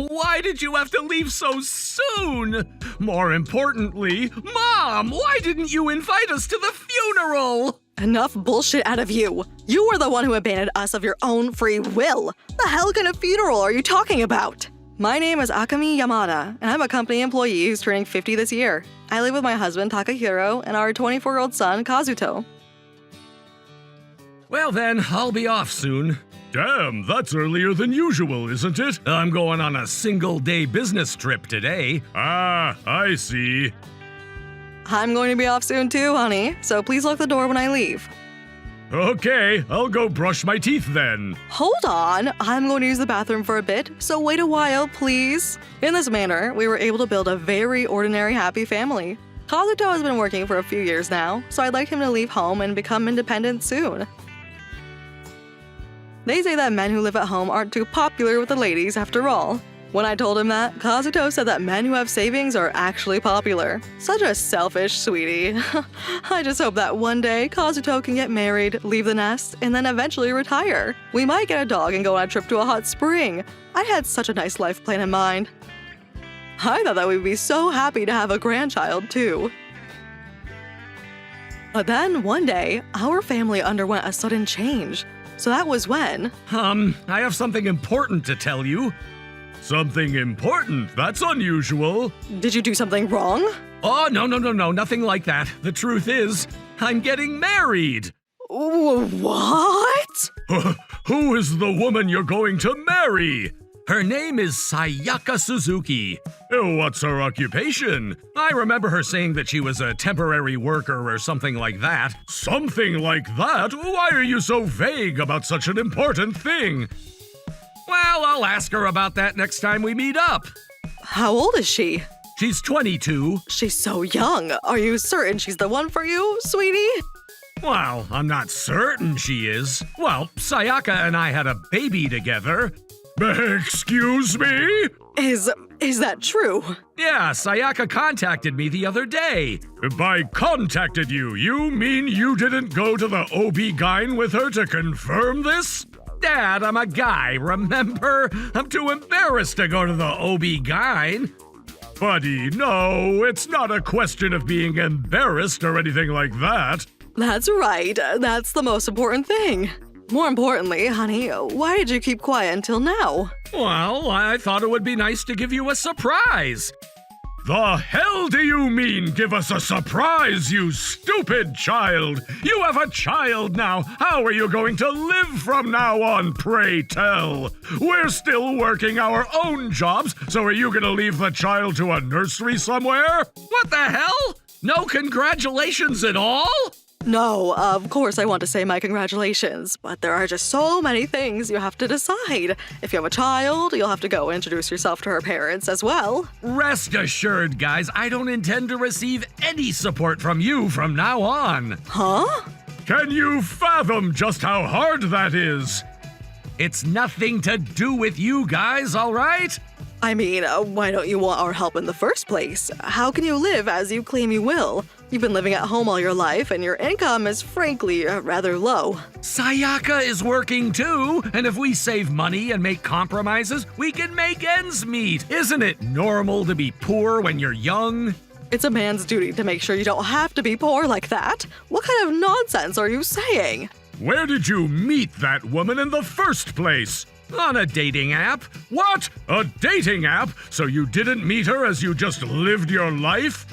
Why did you have to leave so soon? More importantly, Mom, why didn't you invite us to the funeral? Enough bullshit out of you. You were the one who abandoned us of your own free will. The hell kind of funeral are you talking about? My name is Akami Yamada, and I'm a company employee who's turning 50 this year. I live with my husband Takahiro and our 24-year-old son Kazuto. Well then, I'll be off soon. Damn, that's earlier than usual, isn't it? I'm going on a single-day business trip today. Ah, I see. I'm going to be off soon too, honey, so please lock the door when I leave. Okay, I'll go brush my teeth then. Hold on, I'm going to use the bathroom for a bit, so wait a while, please. In this manner, we were able to build a very ordinary happy family. Kazuto has been working for a few years now, so I'd like him to leave home and become independent soon. They say that men who live at home aren't too popular with the ladies after all. When I told him that, Kazuto said that men who have savings are actually popular. Such a selfish sweetie. I just hope that one day Kazuto can get married, leave the nest, and then eventually retire. We might get a dog and go on a trip to a hot spring. I had such a nice life plan in mind. I thought that we'd be so happy to have a grandchild too. But then one day, our family underwent a sudden change. So that was when… I have something important to tell you. Something important? That's unusual. Did you do something wrong? Oh, no, nothing like that. The truth is, I'm getting married. What? Who is the woman you're going to marry? Her name is Sayaka Suzuki. What's her occupation? I remember her saying that she was a temporary worker or something like that. Something like that? Why are you so vague about such an important thing? Well, I'll ask her about that next time we meet up. How old is she? She's 22. She's so young. Are you certain she's the one for you, sweetie? Well, I'm not certain she is. Well, Sayaka and I had a baby together. Excuse me? Is that true? Yeah, Sayaka contacted me the other day. By contacted you, you mean you didn't go to the OB-GYN with her to confirm this? Dad, I'm a guy, remember? I'm too embarrassed to go to the OB-GYN. Buddy, no, it's not a question of being embarrassed or anything like that. That's right. That's the most important thing. More importantly, honey, why did you keep quiet until now? Well, I thought it would be nice to give you a surprise. The hell do you mean, give us a surprise, you stupid child? You have a child now. How are you going to live from now on, pray tell? We're still working our own jobs, so are you going to leave the child to a nursery somewhere? What the hell? No congratulations at all? No, of course I want to say my congratulations, but there are just so many things you have to decide. If you have a child, you'll have to go introduce yourself to her parents as well. Rest assured, guys, I don't intend to receive any support from you from now on. Huh? Can you fathom just how hard that is? It's nothing to do with you guys, all right? I mean, why don't you want our help in the first place? How can you live as you claim you will? You've been living at home all your life, and your income is frankly rather low. Sayaka is working too, and if we save money and make compromises, we can make ends meet. Isn't it normal to be poor when you're young? It's a man's duty to make sure you don't have to be poor like that. What kind of nonsense are you saying? Where did you meet that woman in the first place? On a dating app? What? A dating app? So you didn't meet her as you just lived your life?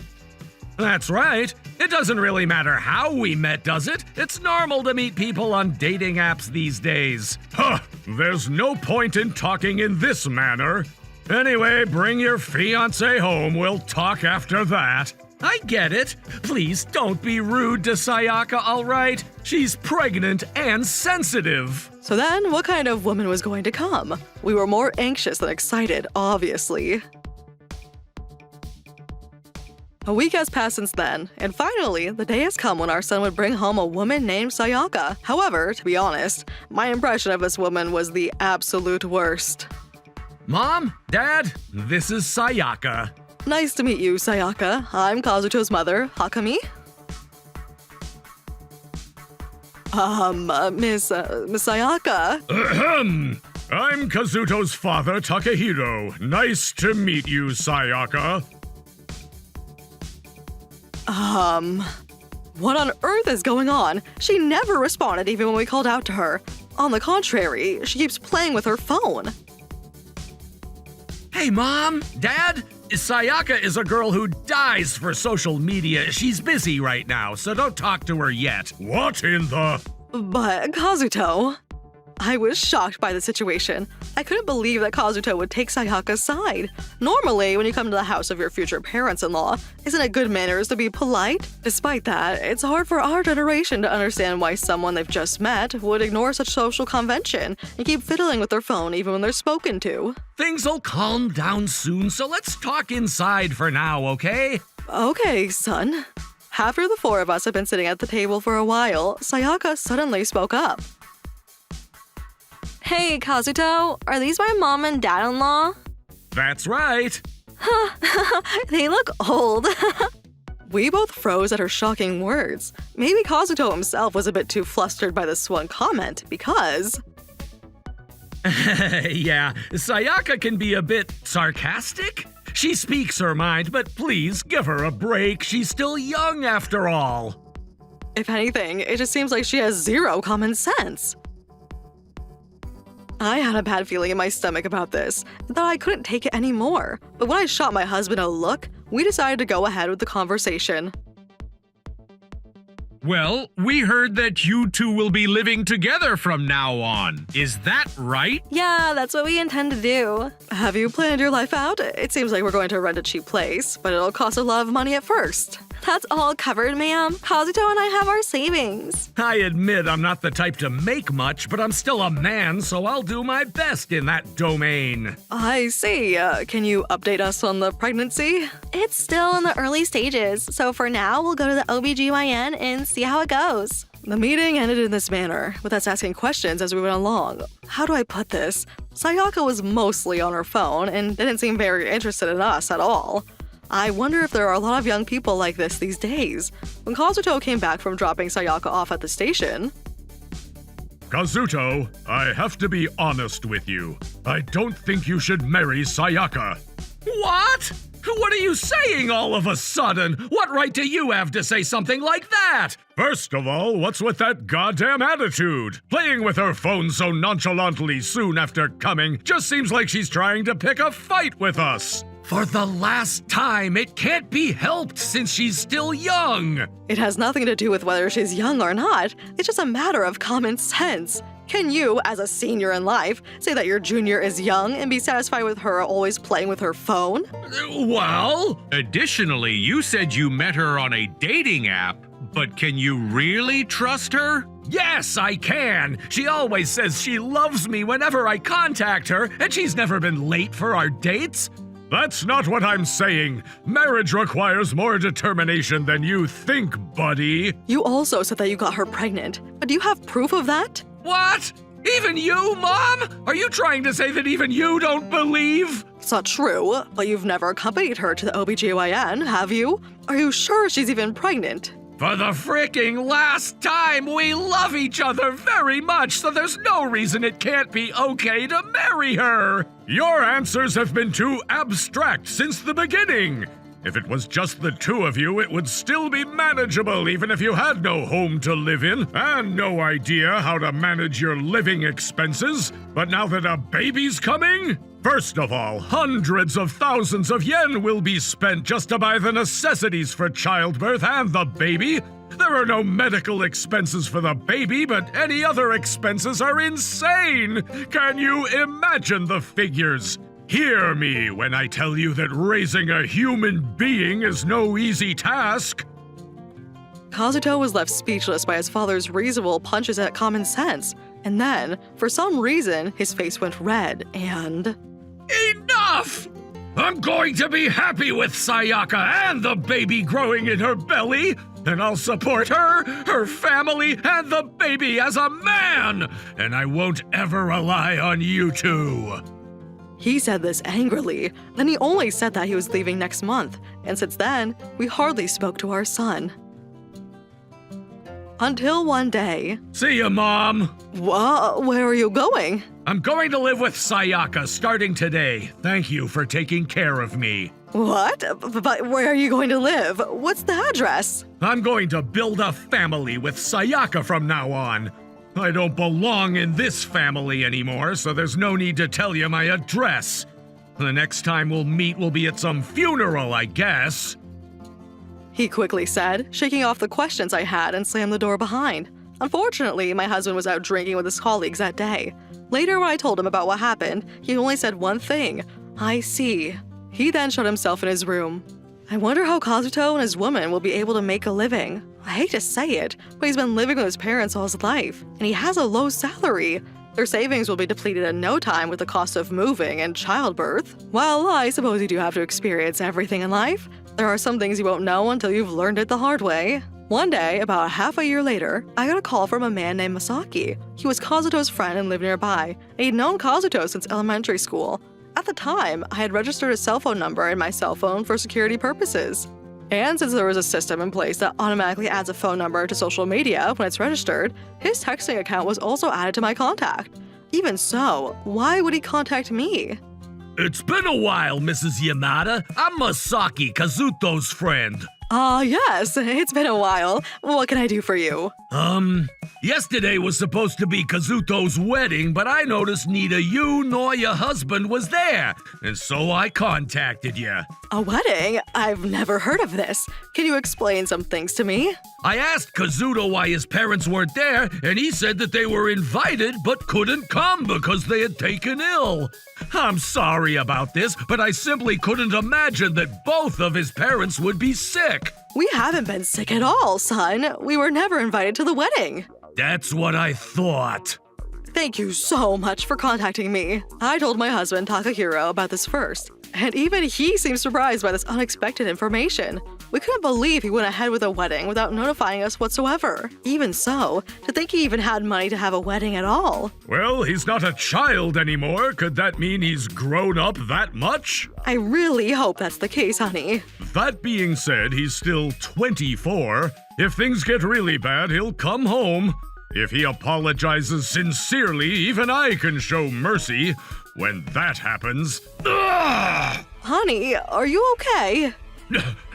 That's right. It doesn't really matter how we met, does it? It's normal to meet people on dating apps these days. Huh, there's no point in talking in this manner. Anyway, bring your fiancé home. We'll talk after that. I get it. Please don't be rude to Sayaka, all right? She's pregnant and sensitive. So then, what kind of woman was going to come? We were more anxious than excited, obviously. A week has passed since then, and finally, the day has come when our son would bring home a woman named Sayaka. However, to be honest, my impression of this woman was the absolute worst. Mom, Dad, this is Sayaka. Nice to meet you, Sayaka. I'm Kazuto's mother, Hakami. Miss Sayaka. I'm Kazuto's father, Takehiro. Nice to meet you, Sayaka. What on earth is going on? She never responded even when we called out to her. On the contrary, she keeps playing with her phone. Hey, Mom, Dad, Sayaka is a girl who dies for social media. She's busy right now, so don't talk to her yet. What in the… But Kazuto… I was shocked by the situation. I couldn't believe that Kazuto would take Sayaka's side. Normally, when you come to the house of your future parents-in-law, isn't it good manners to be polite? Despite that, it's hard for our generation to understand why someone they've just met would ignore such social convention and keep fiddling with their phone even when they're spoken to. Things'll calm down soon, so let's talk inside for now, okay? Okay, son. After the four of us had been sitting at the table for a while, Sayaka suddenly spoke up. Hey, Kazuto, are these my mom and dad-in-law? That's right. They look old. We both froze at her shocking words. Maybe Kazuto himself was a bit too flustered by this one comment because… Yeah, Sayaka can be a bit sarcastic. She speaks her mind, but please give her a break. She's still young after all. If anything, it just seems like she has zero common sense. I had a bad feeling in my stomach about this, and thought I couldn't take it anymore. But when I shot my husband a look, we decided to go ahead with the conversation. Well, we heard that you two will be living together from now on. Is that right? Yeah, that's what we intend to do. Have you planned your life out? It seems like we're going to rent a cheap place, but it'll cost a lot of money at first. That's all covered, ma'am. Kazuto and I have our savings. I admit I'm not the type to make much, but I'm still a man, so I'll do my best in that domain. I see. Can you update us on the pregnancy? It's still in the early stages, so for now, we'll go to the OBGYN and see how it goes. The meeting ended in this manner, with us asking questions as we went along. How do I put this? Sayaka was mostly on her phone and didn't seem very interested in us at all. I wonder if there are a lot of young people like this these days. When Kazuto came back from dropping Sayaka off at the station… Kazuto, I have to be honest with you. I don't think you should marry Sayaka. What? What are you saying all of a sudden? What right do you have to say something like that? First of all, what's with that goddamn attitude? Playing with her phone so nonchalantly soon after coming just seems like she's trying to pick a fight with us. For the last time, it can't be helped since she's still young. It has nothing to do with whether she's young or not. It's just a matter of common sense. Can you, as a senior in life, say that your junior is young and be satisfied with her always playing with her phone? Well? Additionally, you said you met her on a dating app, but can you really trust her? Yes, I can. She always says she loves me whenever I contact her, and she's never been late for our dates. That's not what I'm saying. Marriage requires more determination than you think, buddy. You also said that you got her pregnant, but do you have proof of that? What? Even you, Mom? Are you trying to say that even you don't believe? It's not true, but you've never accompanied her to the OBGYN, have you? Are you sure she's even pregnant? For the fricking last time, we love each other very much, so there's no reason it can't be okay to marry her. Your answers have been too abstract since the beginning. If it was just the two of you, it would still be manageable even if you had no home to live in and no idea how to manage your living expenses. But now that a baby's coming? First of all, hundreds of thousands of yen will be spent just to buy the necessities for childbirth and the baby. There are no medical expenses for the baby, but any other expenses are insane. Can you imagine the figures? Hear me when I tell you that raising a human being is no easy task. Kazuto was left speechless by his father's reasonable punches at common sense. And then, for some reason, his face went red and… Enough! I'm going to be happy with Sayaka and the baby growing in her belly, and I'll support her, her family, and the baby as a man, and I won't ever rely on you two. He said this angrily, then he only said that he was leaving next month, and since then, we hardly spoke to our son. Until one day. See ya, Mom. Where are you going? I'm going to live with Sayaka starting today. Thank you for taking care of me. What? But where are you going to live? What's the address? I'm going to build a family with Sayaka from now on. I don't belong in this family anymore, so there's no need to tell you my address. The next time we'll meet will be at some funeral, I guess. He quickly said, shaking off the questions I had and slammed the door behind. Unfortunately, my husband was out drinking with his colleagues that day. Later, when I told him about what happened, he only said one thing, "I see." He then shut himself in his room. I wonder how Kazuto and his woman will be able to make a living. I hate to say it, but he's been living with his parents all his life, and he has a low salary. Their savings will be depleted in no time with the cost of moving and childbirth. Well, I suppose you do have to experience everything in life. There are some things you won't know until you've learned it the hard way. One day, about half a year later, I got a call from a man named Masaki. He was Kazuto's friend and lived nearby, and he'd known Kazuto since elementary school. At the time, I had registered a cell phone number in my cell phone for security purposes. And since there was a system in place that automatically adds a phone number to social media when it's registered, his texting account was also added to my contact. Even so, why would he contact me? It's been a while, Mrs. Yamada. I'm Masaki, Kazuto's friend. Yes, it's been a while. What can I do for you? Yesterday was supposed to be Kazuto's wedding, but I noticed neither you nor your husband was there, and so I contacted you. A wedding? I've never heard of this. Can you explain some things to me? I asked Kazuto why his parents weren't there, and he said that they were invited but couldn't come because they had taken ill. I'm sorry about this, but I simply couldn't imagine that both of his parents would be sick. We haven't been sick at all, son. We were never invited to the wedding. That's what I thought. Thank you so much for contacting me. I told my husband Takahiro about this first, and even he seemed surprised by this unexpected information. We couldn't believe he went ahead with a wedding without notifying us whatsoever. Even so, to think he even had money to have a wedding at all. Well, he's not a child anymore. Could that mean he's grown up that much? I really hope that's the case, honey. That being said, he's still 24. If things get really bad, he'll come home. If he apologizes sincerely, even I can show mercy. When that happens... Ugh! Honey, are you okay?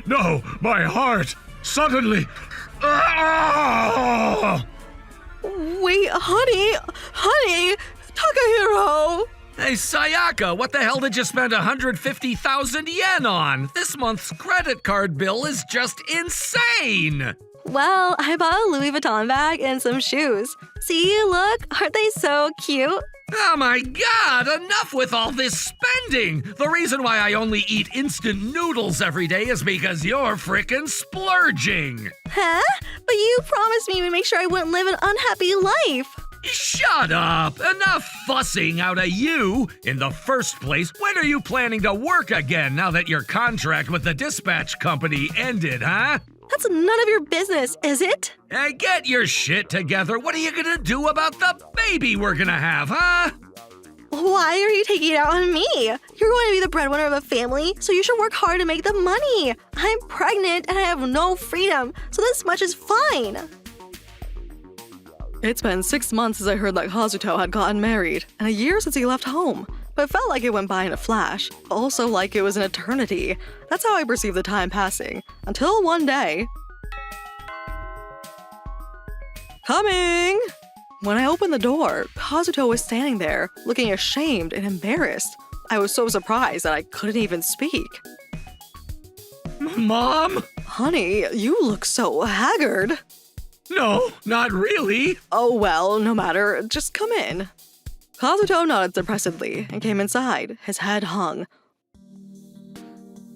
No, my heart! Suddenly... Ugh! Wait, honey! Takahiro! Hey, Sayaka, what the hell did you spend 150,000 yen on? This month's credit card bill is just insane! Well, I bought a Louis Vuitton bag and some shoes. See, look, aren't they so cute? Oh my god, enough with all this spending! The reason why I only eat instant noodles every day is because you're frickin' splurging! Huh? But you promised me to make sure I wouldn't live an unhappy life. Shut up! Enough fussing out of you! In the first place, when are you planning to work again now that your contract with the dispatch company ended, huh? That's none of your business, is it? Hey, get your shit together. What are you gonna do about the baby we're gonna have, huh? Why are you taking it out on me? You're going to be the breadwinner of a family, so you should work hard to make the money. I'm pregnant and I have no freedom, so this much is fine. It's been 6 months since I heard that Kazuto had gotten married, and a year since he left home. But it felt like it went by in a flash, also like it was an eternity. That's how I perceived the time passing. Until one day... Coming! When I opened the door, Kazuto was standing there, looking ashamed and embarrassed. I was so surprised that I couldn't even speak. Mom? Honey, you look so haggard. No, not really. Oh well, no matter. Just come in. Kazuto nodded depressedly and came inside, his head hung.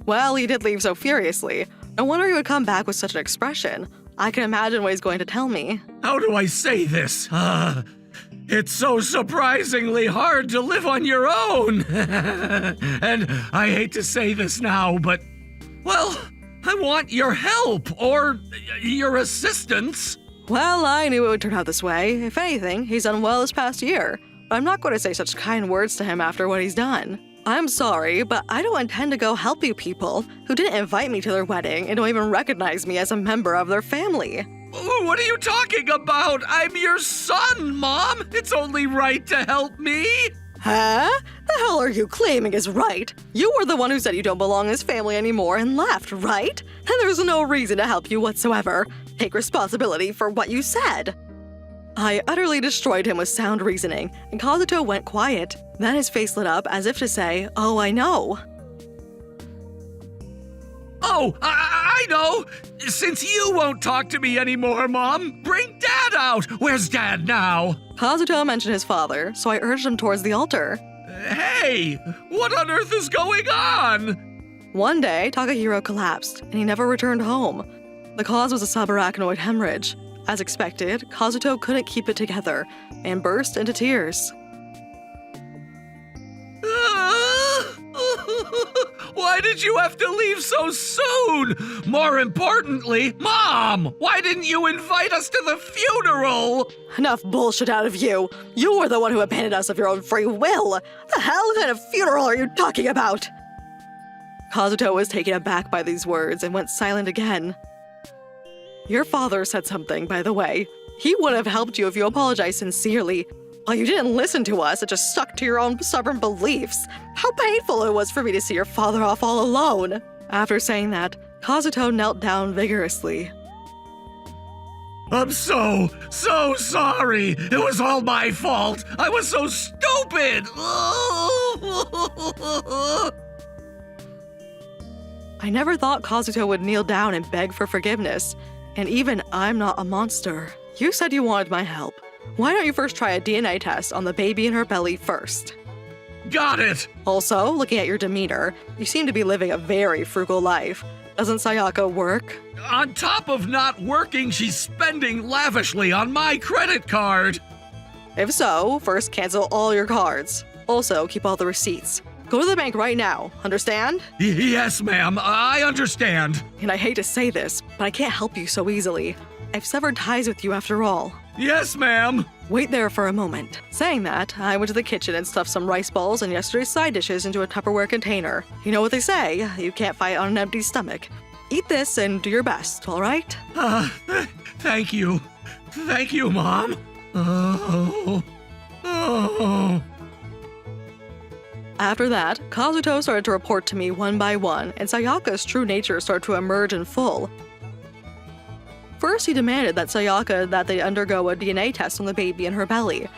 Well, he did leave so furiously. No wonder he would come back with such an expression. I can imagine what he's going to tell me. How do I say this? It's so surprisingly hard to live on your own. And I hate to say this now, but, well, I want your help or your assistance. Well, I knew it would turn out this way. If anything, he's done well this past year. But I'm not going to say such kind words to him after what he's done. I'm sorry, but I don't intend to go help you people who didn't invite me to their wedding and don't even recognize me as a member of their family. What are you talking about? I'm your son, Mom! It's only right to help me! Huh? The hell are you claiming is right? You were the one who said you don't belong in this family anymore and left, right? And there's no reason to help you whatsoever. Take responsibility for what you said. I utterly destroyed him with sound reasoning, and Kazuto went quiet. Then his face lit up as if to say, "Oh, I know." Oh, I know! Since you won't talk to me anymore, Mom, bring Dad out! Where's Dad now? Kazuto mentioned his father, so I urged him towards the altar. Hey, what on earth is going on? One day, Takahiro collapsed, and he never returned home. The cause was a subarachnoid hemorrhage. As expected, Kazuto couldn't keep it together and burst into tears. Why did you have to leave so soon? More importantly, Mom, why didn't you invite us to the funeral? Enough bullshit out of you. You were the one who abandoned us of your own free will. The hell kind of funeral are you talking about? Kazuto was taken aback by these words and went silent again. Your father said something, by the way. He would have helped you if you apologized sincerely. Well, you didn't listen to us and just stuck to your own stubborn beliefs. How painful it was for me to see your father off all alone. After saying that, Kazuto knelt down vigorously. I'm so sorry. It was all my fault. I was so stupid. I never thought Kazuto would kneel down and beg for forgiveness. And even I'm not a monster. You said you wanted my help. Why don't you first try a DNA test on the baby in her belly first? Got it! Also, looking at your demeanor, you seem to be living a very frugal life. Doesn't Sayaka work? On top of not working, she's spending lavishly on my credit card. If so, first cancel all your cards. Also, keep all the receipts. Go to the bank right now, understand? Yes, ma'am, I understand. And I hate to say this, but I can't help you so easily. I've severed ties with you after all. Yes, ma'am. Wait there for a moment. Saying that, I went to the kitchen and stuffed some rice balls and yesterday's side dishes into a Tupperware container. You know what they say, you can't fight on an empty stomach. Eat this and do your best, all right? Thank you. Thank you, Mom. Oh. After that, Kazuto started to report to me one by one, and Sayaka's true nature started to emerge in full. First, he demanded that they undergo a DNA test on the baby in her belly.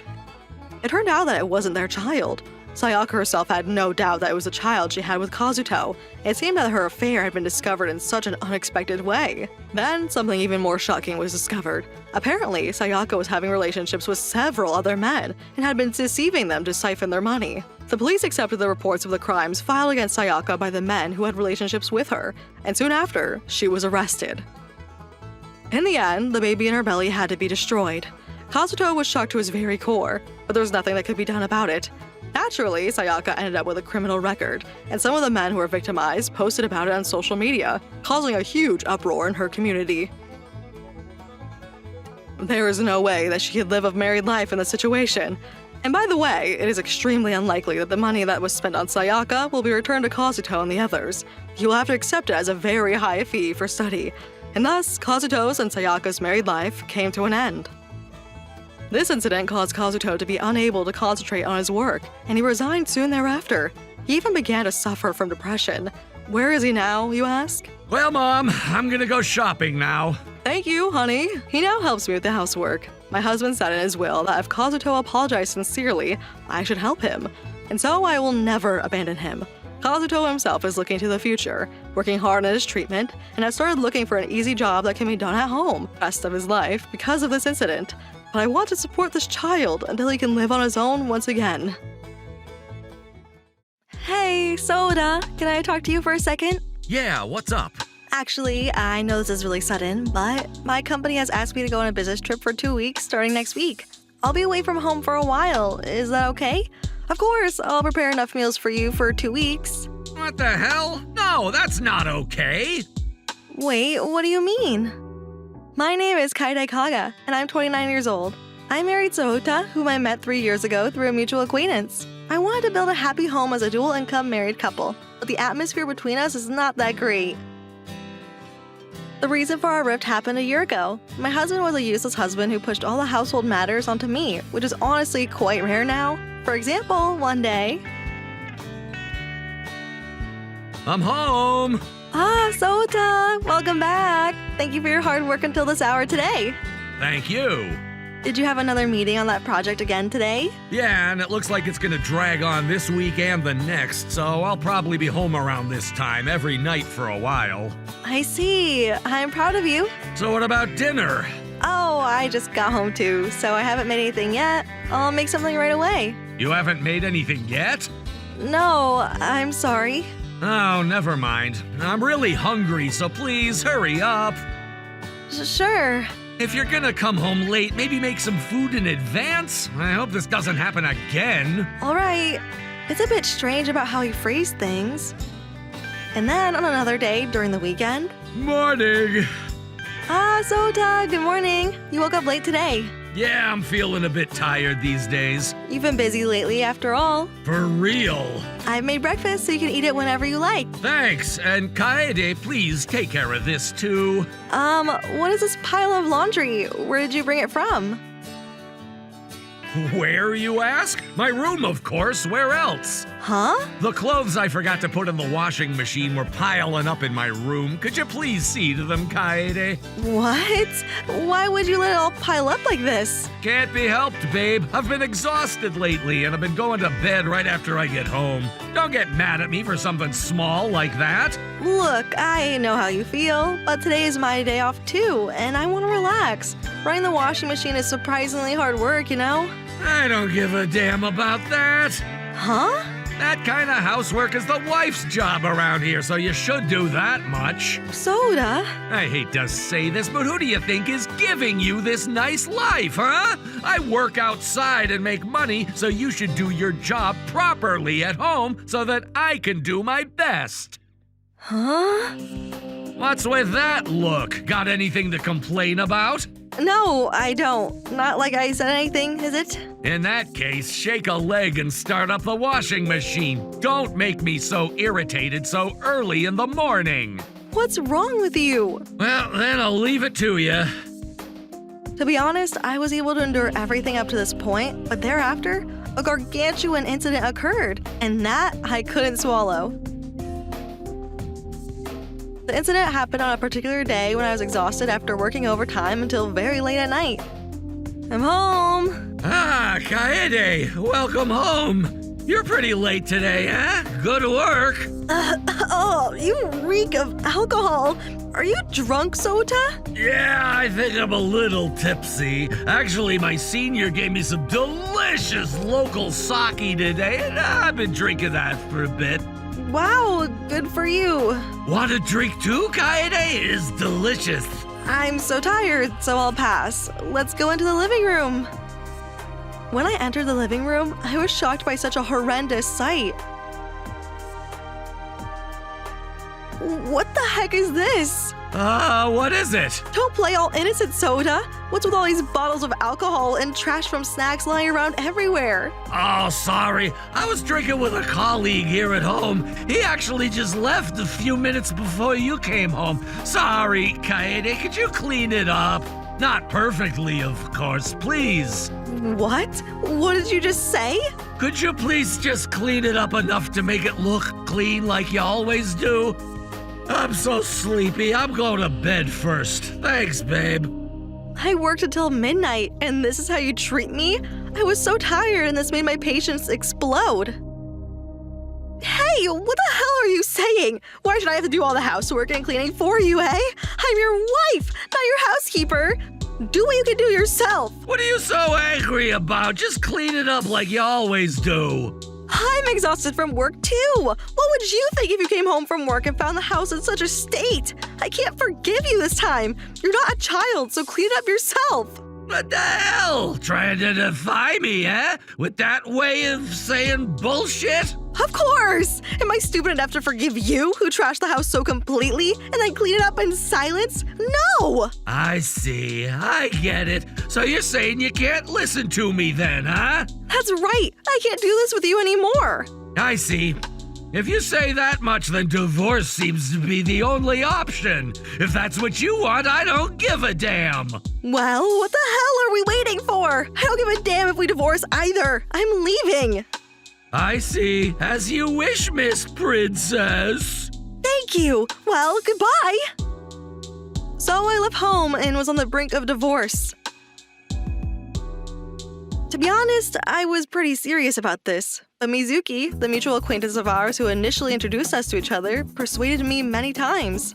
It turned out that it wasn't their child. Sayaka herself had no doubt that it was a child she had with Kazuto. It seemed that her affair had been discovered in such an unexpected way. Then, something even more shocking was discovered. Apparently, Sayaka was having relationships with several other men and had been deceiving them to siphon their money. The police accepted the reports of the crimes filed against Sayaka by the men who had relationships with her, and soon after, she was arrested. In the end, the baby in her belly had to be destroyed. Kazuto was shocked to his very core, but there was nothing that could be done about it. Naturally, Sayaka ended up with a criminal record, and some of the men who were victimized posted about it on social media, causing a huge uproar in her community. There is no way that she could live a married life in this situation. And by the way, it is extremely unlikely that the money that was spent on Sayaka will be returned to Kazuto and the others. He will have to accept it as a very high fee for study, and thus Kazuto's and Sayaka's married life came to an end. This incident caused Kazuto to be unable to concentrate on his work, and he resigned soon thereafter. He even began to suffer from depression. Where is he now, you ask? Well, Mom, I'm gonna go shopping now. Thank you, honey. He now helps me with the housework. My husband said in his will that if Kazuto apologized sincerely, I should help him, and so I will never abandon him. Kazuto himself is looking to the future, working hard on his treatment, and has started looking for an easy job that can be done at home the rest of his life because of this incident. But I want to support this child until he can live on his own once again. Hey, Soda, can I talk to you for a second? Yeah, what's up? Actually, I know this is really sudden, but my company has asked me to go on a business trip for 2 weeks starting next week. I'll be away from home for a while. Is that okay? Of course, I'll prepare enough meals for you for 2 weeks. What the hell? No, that's not okay. Wait, what do you mean? My name is Kaide Kaga, and I'm 29 years old. I married Sohota, whom I met 3 years ago through a mutual acquaintance. I wanted to build a happy home as a dual-income married couple, but the atmosphere between us is not that great. The reason for our rift happened a year ago. My husband was a useless husband who pushed all the household matters onto me, which is honestly quite rare now. For example, one day... I'm home. Ah, Sota! Welcome back! Thank you for your hard work until this hour today. Thank you. Did you have another meeting on that project again today? Yeah, and it looks like it's gonna drag on this week and the next, so I'll probably be home around this time every night for a while. I see. I'm proud of you. So what about dinner? Oh, I just got home too, so I haven't made anything yet. I'll make something right away. You haven't made anything yet? No, I'm sorry. Oh, never mind. I'm really hungry, so please hurry up. Sure. If you're gonna come home late, maybe make some food in advance. I hope this doesn't happen again. All right. It's a bit strange about how you phrase things. And then on another day during the weekend. Morning. Ah, Sota, good morning. You woke up late today. Yeah, I'm feeling a bit tired these days. You've been busy lately after all. For real. I've made breakfast so you can eat it whenever you like. Thanks, and Kaede, please take care of this too. What is this pile of laundry? Where did you bring it from? Where, you ask? My room, of course. Where else? Huh? The clothes I forgot to put in the washing machine were piling up in my room. Could you please see to them, Kaede? What? Why would you let it all pile up like this? Can't be helped, babe. I've been exhausted lately, and I've been going to bed right after I get home. Don't get mad at me for something small like that. Look, I know how you feel, but today is my day off too, and I want to relax. Running the washing machine is surprisingly hard work, you know? I don't give a damn about that. Huh? That kind of housework is the wife's job around here, so you should do that much. Soda? I hate to say this, but who do you think is giving you this nice life, huh? I work outside and make money, so you should do your job properly at home so that I can do my best. Huh? What's with that look? Got anything to complain about? No, I don't. Not like I said anything, is it? In that case, shake a leg and start up the washing machine. Don't make me so irritated so early in the morning. What's wrong with you? Well, then I'll leave it to you. To be honest, I was able to endure everything up to this point, but thereafter, a gargantuan incident occurred, and that I couldn't swallow. The incident happened on a particular day when I was exhausted after working overtime until very late at night. I'm home. Ah, Kaede, welcome home. You're pretty late today, huh? Good work. Oh, you reek of alcohol. Are you drunk, Sota? Yeah, I think I'm a little tipsy. Actually, my senior gave me some delicious local sake today, and I've been drinking that for a bit. Wow, good for you. Want a drink too, Kaede? It is delicious. I'm so tired, so I'll pass. Let's go into the living room. When I entered the living room, I was shocked by such a horrendous sight. What the heck is this? What is it? Don't play all innocent, Soda. What's with all these bottles of alcohol and trash from snacks lying around everywhere? Oh, sorry. I was drinking with a colleague here at home. He actually just left a few minutes before you came home. Sorry, Kaede. Could you clean it up? Not perfectly, of course, please. What? What did you just say? Could you please just clean it up enough to make it look clean like you always do? I'm so sleepy. I'm going to bed first. Thanks, babe. I worked until midnight, and this is how you treat me? I was so tired, and this made my patience explode. Hey, what the hell are you saying? Why should I have to do all the housework and cleaning for you, eh? I'm your wife, not your housekeeper. Do what you can do yourself. What are you so angry about? Just clean it up like you always do. I'm exhausted from work too. What would you think if you came home from work and found the house in such a state? I can't forgive you this time. You're not a child, so clean it up yourself. What the hell? Trying to defy me, eh? With that way of saying bullshit? Of course! Am I stupid enough to forgive you, who trashed the house so completely, and then clean it up in silence? No! I see. I get it. So you're saying you can't listen to me then, huh? That's right! I can't do this with you anymore! I see. If you say that much, then divorce seems to be the only option. If that's what you want, I don't give a damn. Well, what the hell are we waiting for? I don't give a damn if we divorce either. I'm leaving. I see. As you wish, Miss Princess. Thank you. Well, goodbye. So I left home and was on the brink of divorce. To be honest, I was pretty serious about this. But Mizuki, the mutual acquaintance of ours who initially introduced us to each other, persuaded me many times.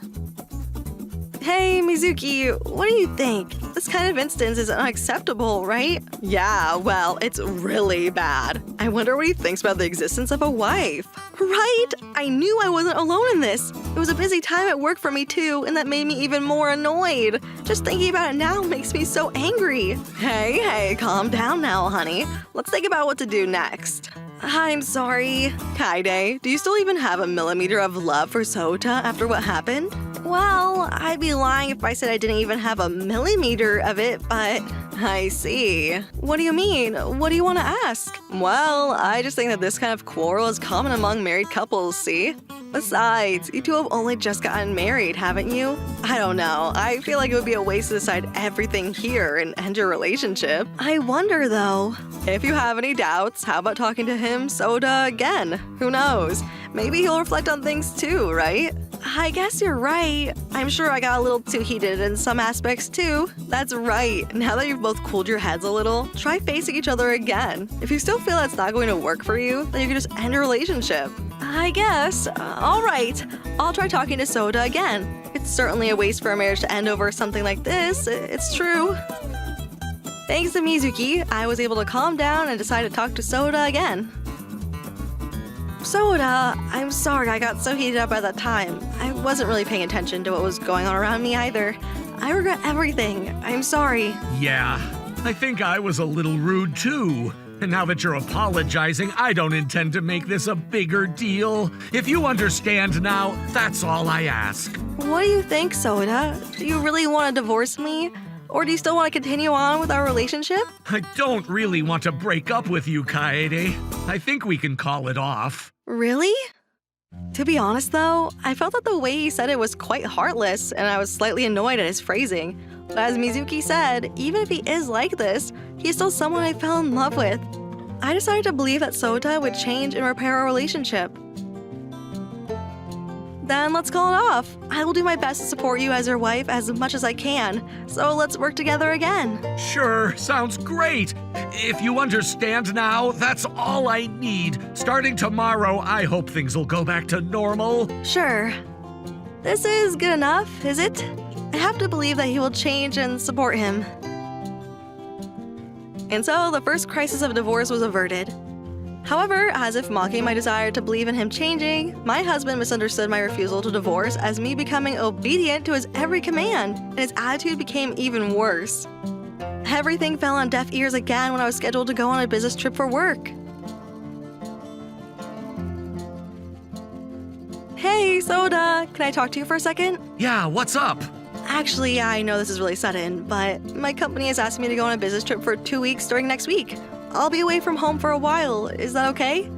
Hey, Mizuki, what do you think? This kind of instance is unacceptable, right? Yeah, well, it's really bad. I wonder what he thinks about the existence of a wife. Right? I knew I wasn't alone in this. It was a busy time at work for me too, and that made me even more annoyed. Just thinking about it now makes me so angry. Hey, calm down now, honey. Let's think about what to do next. I'm sorry. Kaide, do you still even have a millimeter of love for Sota after what happened? Well, I'd be lying if I said I didn't even have a millimeter of it, but I see. What do you mean? What do you want to ask? Well, I just think that this kind of quarrel is common among married couples, see? Besides, you two have only just gotten married, haven't you? I don't know. I feel like it would be a waste to decide everything here and end your relationship. I wonder, though. If you have any doubts, how about talking to him, Soda, again? Who knows? Maybe he'll reflect on things too, right? I guess you're right. I'm sure I got a little too heated in some aspects too. That's right. Now that you've both cooled your heads a little, try facing each other again. If you still feel that's not going to work for you, then you can just end your relationship. I guess. All right. I'll try talking to Soda again. It's certainly a waste for a marriage to end over something like this. It's true. Thanks to Mizuki, I was able to calm down and decide to talk to Soda again. Soda, I'm sorry I got so heated up at that time. I wasn't really paying attention to what was going on around me either. I regret everything. I'm sorry. Yeah, I think I was a little rude too. And now that you're apologizing, I don't intend to make this a bigger deal. If you understand now, that's all I ask. What do you think, Soda? Do you really want to divorce me? Or do you still want to continue on with our relationship? I don't really want to break up with you, Kaede. I think we can call it off. Really? To be honest, though, I felt that the way he said it was quite heartless, and I was slightly annoyed at his phrasing. But as Mizuki said, even if he is like this, he's still someone I fell in love with. I decided to believe that Sota would change and repair our relationship. Then let's call it off. I will do my best to support you as your wife as much as I can, so let's work together again. Sure, sounds great. If you understand now, that's all I need. Starting tomorrow, I hope things will go back to normal. Sure. This is good enough, is it? I have to believe that he will change and support him. And so the first crisis of divorce was averted. However, as if mocking my desire to believe in him changing, my husband misunderstood my refusal to divorce as me becoming obedient to his every command, and his attitude became even worse. Everything fell on deaf ears again when I was scheduled to go on a business trip for work. Hey, Soda, can I talk to you for a second? Yeah, what's up? Actually, I know this is really sudden, but my company has asked me to go on a business trip for 2 weeks starting next week. I'll be away from home for a while. Is that okay?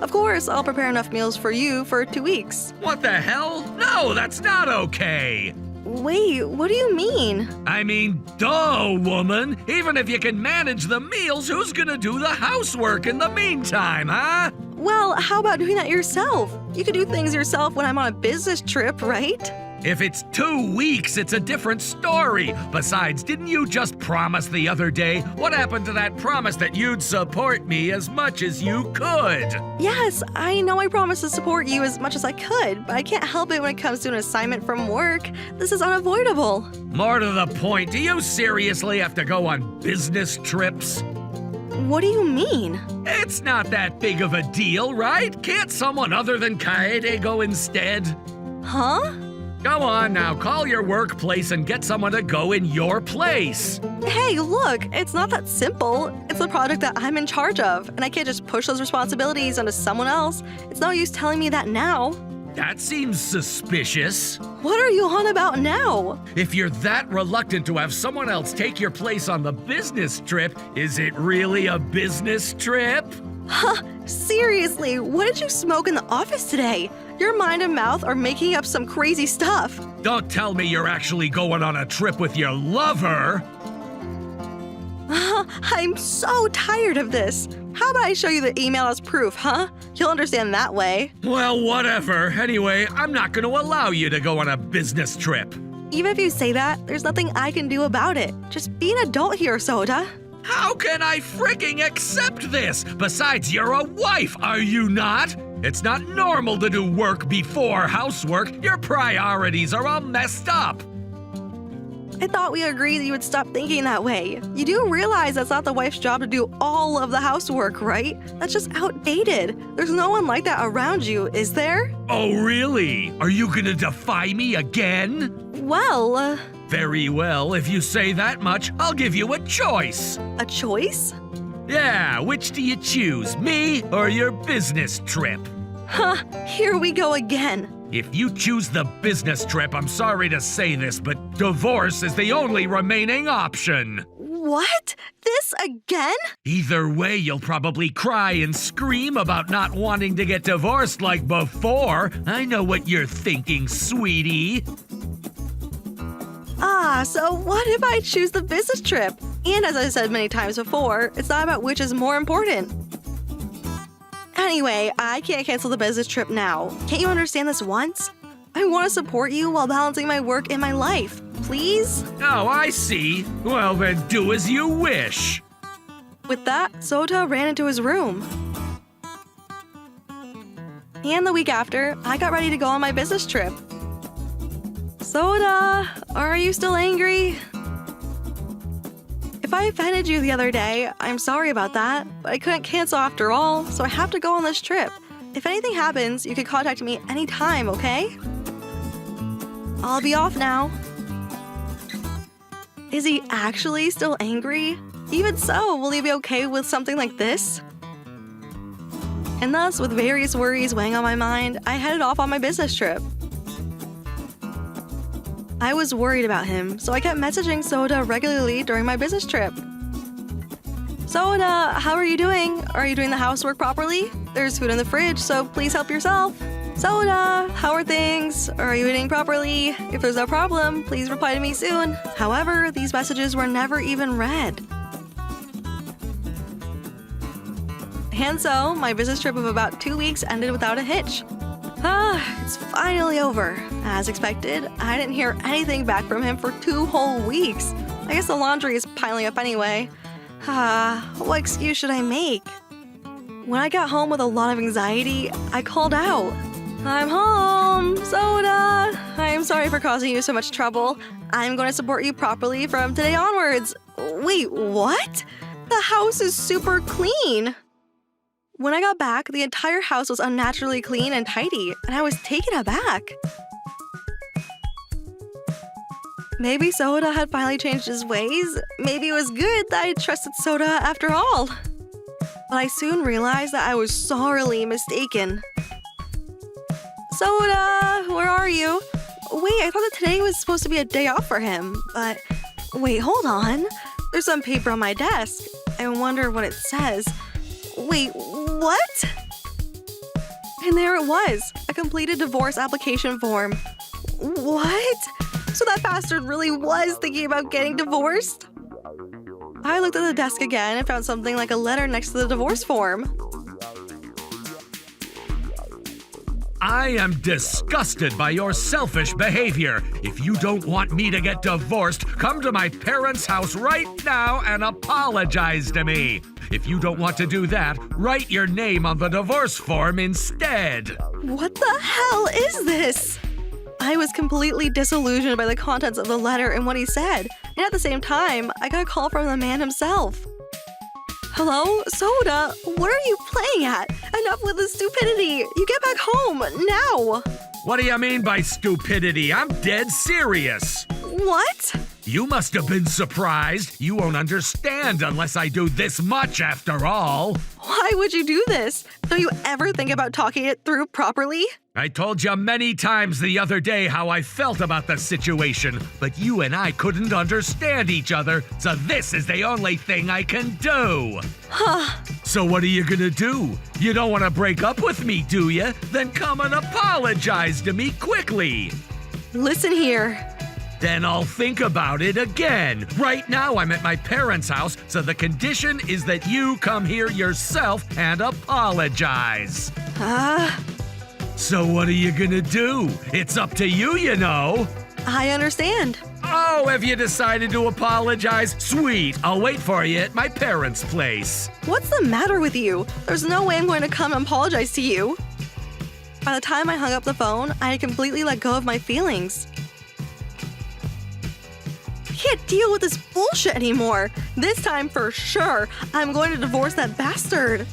Of course, I'll prepare enough meals for you for 2 weeks. What the hell? No, that's not okay. Wait, what do you mean? I mean, duh, woman. Even if you can manage the meals, who's gonna do the housework in the meantime, huh? Well, how about doing that yourself? You can do things yourself when I'm on a business trip, right? If it's 2 weeks, it's a different story. Besides, didn't you just promise the other day? What happened to that promise that you'd support me as much as you could? Yes, I know I promised to support you as much as I could, but I can't help it when it comes to an assignment from work. This is unavoidable. More to the point, do you seriously have to go on business trips? What do you mean? It's not that big of a deal, right? Can't someone other than Kaede go instead? Huh? Go on now, call your workplace and get someone to go in your place. Hey, look, it's not that simple. It's a project that I'm in charge of, and I can't just push those responsibilities onto someone else. It's no use telling me that now. That seems suspicious. What are you on about now? If you're that reluctant to have someone else take your place on the business trip, is it really a business trip? Huh, seriously, what did you smoke in the office today? Your mind and mouth are making up some crazy stuff. Don't tell me you're actually going on a trip with your lover. I'm so tired of this. How about I show you the email as proof, huh? You'll understand that way. Well, whatever. Anyway, I'm not going to allow you to go on a business trip. Even if you say that, there's nothing I can do about it. Just be an adult here, Soda. How can I freaking accept this? Besides, you're a wife, are you not? It's not normal to do work before housework. Your priorities are all messed up. I thought we agreed that you would stop thinking that way. You do realize that's not the wife's job to do all of the housework, right? That's just outdated. There's no one like that around you, is there? Oh, really? Are you gonna defy me again? Well, Very well, if you say that much, I'll give you a choice. a choice? Yeah, which do you choose, me or your business trip? Huh, here we go again. If you choose the business trip, I'm sorry to say this, but divorce is the only remaining option. What? This again? Either way, you'll probably cry and scream about not wanting to get divorced like before. I know what you're thinking, sweetie. So what if I choose the business trip? And as I said many times before, it's not about which is more important. Anyway, I can't cancel the business trip now. Can't you understand this once? I want to support you while balancing my work and my life. Please? Oh, I see. Well, then do as you wish. With that, Soda ran into his room. And the week after, I got ready to go on my business trip. Soda, are you still angry? If I offended you the other day, I'm sorry about that, but I couldn't cancel after all, so I have to go on this trip. If anything happens, you can contact me anytime, okay? I'll be off now. Is he actually still angry? Even so, will he be okay with something like this? And thus, with various worries weighing on my mind, I headed off on my business trip. I was worried about him, so I kept messaging Soda regularly during my business trip. Soda, how are you doing? Are you doing the housework properly? There's food in the fridge, so please help yourself. Soda, how are things? Are you eating properly? If there's no problem, please reply to me soon. However, these messages were never even read. And so, my business trip of about 2 weeks ended without a hitch. It's finally over. As expected, I didn't hear anything back from him for 2 whole weeks. I guess the laundry is piling up anyway. What excuse should I make? When I got home with a lot of anxiety, I called out. I'm home, Soda. I am sorry for causing you so much trouble. I'm going to support you properly from today onwards. Wait, what? The house is super clean. When I got back, the entire house was unnaturally clean and tidy, and I was taken aback. Maybe Soda had finally changed his ways. Maybe it was good that I trusted Soda after all. But I soon realized that I was sorely mistaken. Soda, where are you? Wait, I thought that today was supposed to be a day off for him, but wait, hold on. There's some paper on my desk. I wonder what it says. Wait, what? And there it was, a completed divorce application form. What? So that bastard really was thinking about getting divorced? I looked at the desk again and found something like a letter next to the divorce form. I am disgusted by your selfish behavior. If you don't want me to get divorced, come to my parents' house right now and apologize to me. If you don't want to do that, write your name on the divorce form instead. What the hell is this? I was completely disillusioned by the contents of the letter and what he said. And at the same time, I got a call from the man himself. Hello? Soda, what are you playing at? Enough with the stupidity. You get back home, now. What do you mean by stupidity? I'm dead serious. What? You must have been surprised. You won't understand unless I do this much after all. Why would you do this? Don't you ever think about talking it through properly? I told you many times the other day how I felt about the situation, but you and I couldn't understand each other, so this is the only thing I can do. So what are you gonna do? You don't want to break up with me, do you? Then come and apologize to me quickly. Listen here. Then I'll think about it again. Right now I'm at my parents' house, so the condition is that you come here yourself and apologize. So what are you gonna do? It's up to you, you know. I understand. Oh, have you decided to apologize? Sweet, I'll wait for you at my parents' place. What's the matter with you? There's no way I'm going to come and apologize to you. By the time I hung up the phone, I had completely let go of my feelings. I can't deal with this bullshit anymore. This time for sure, I'm going to divorce that bastard.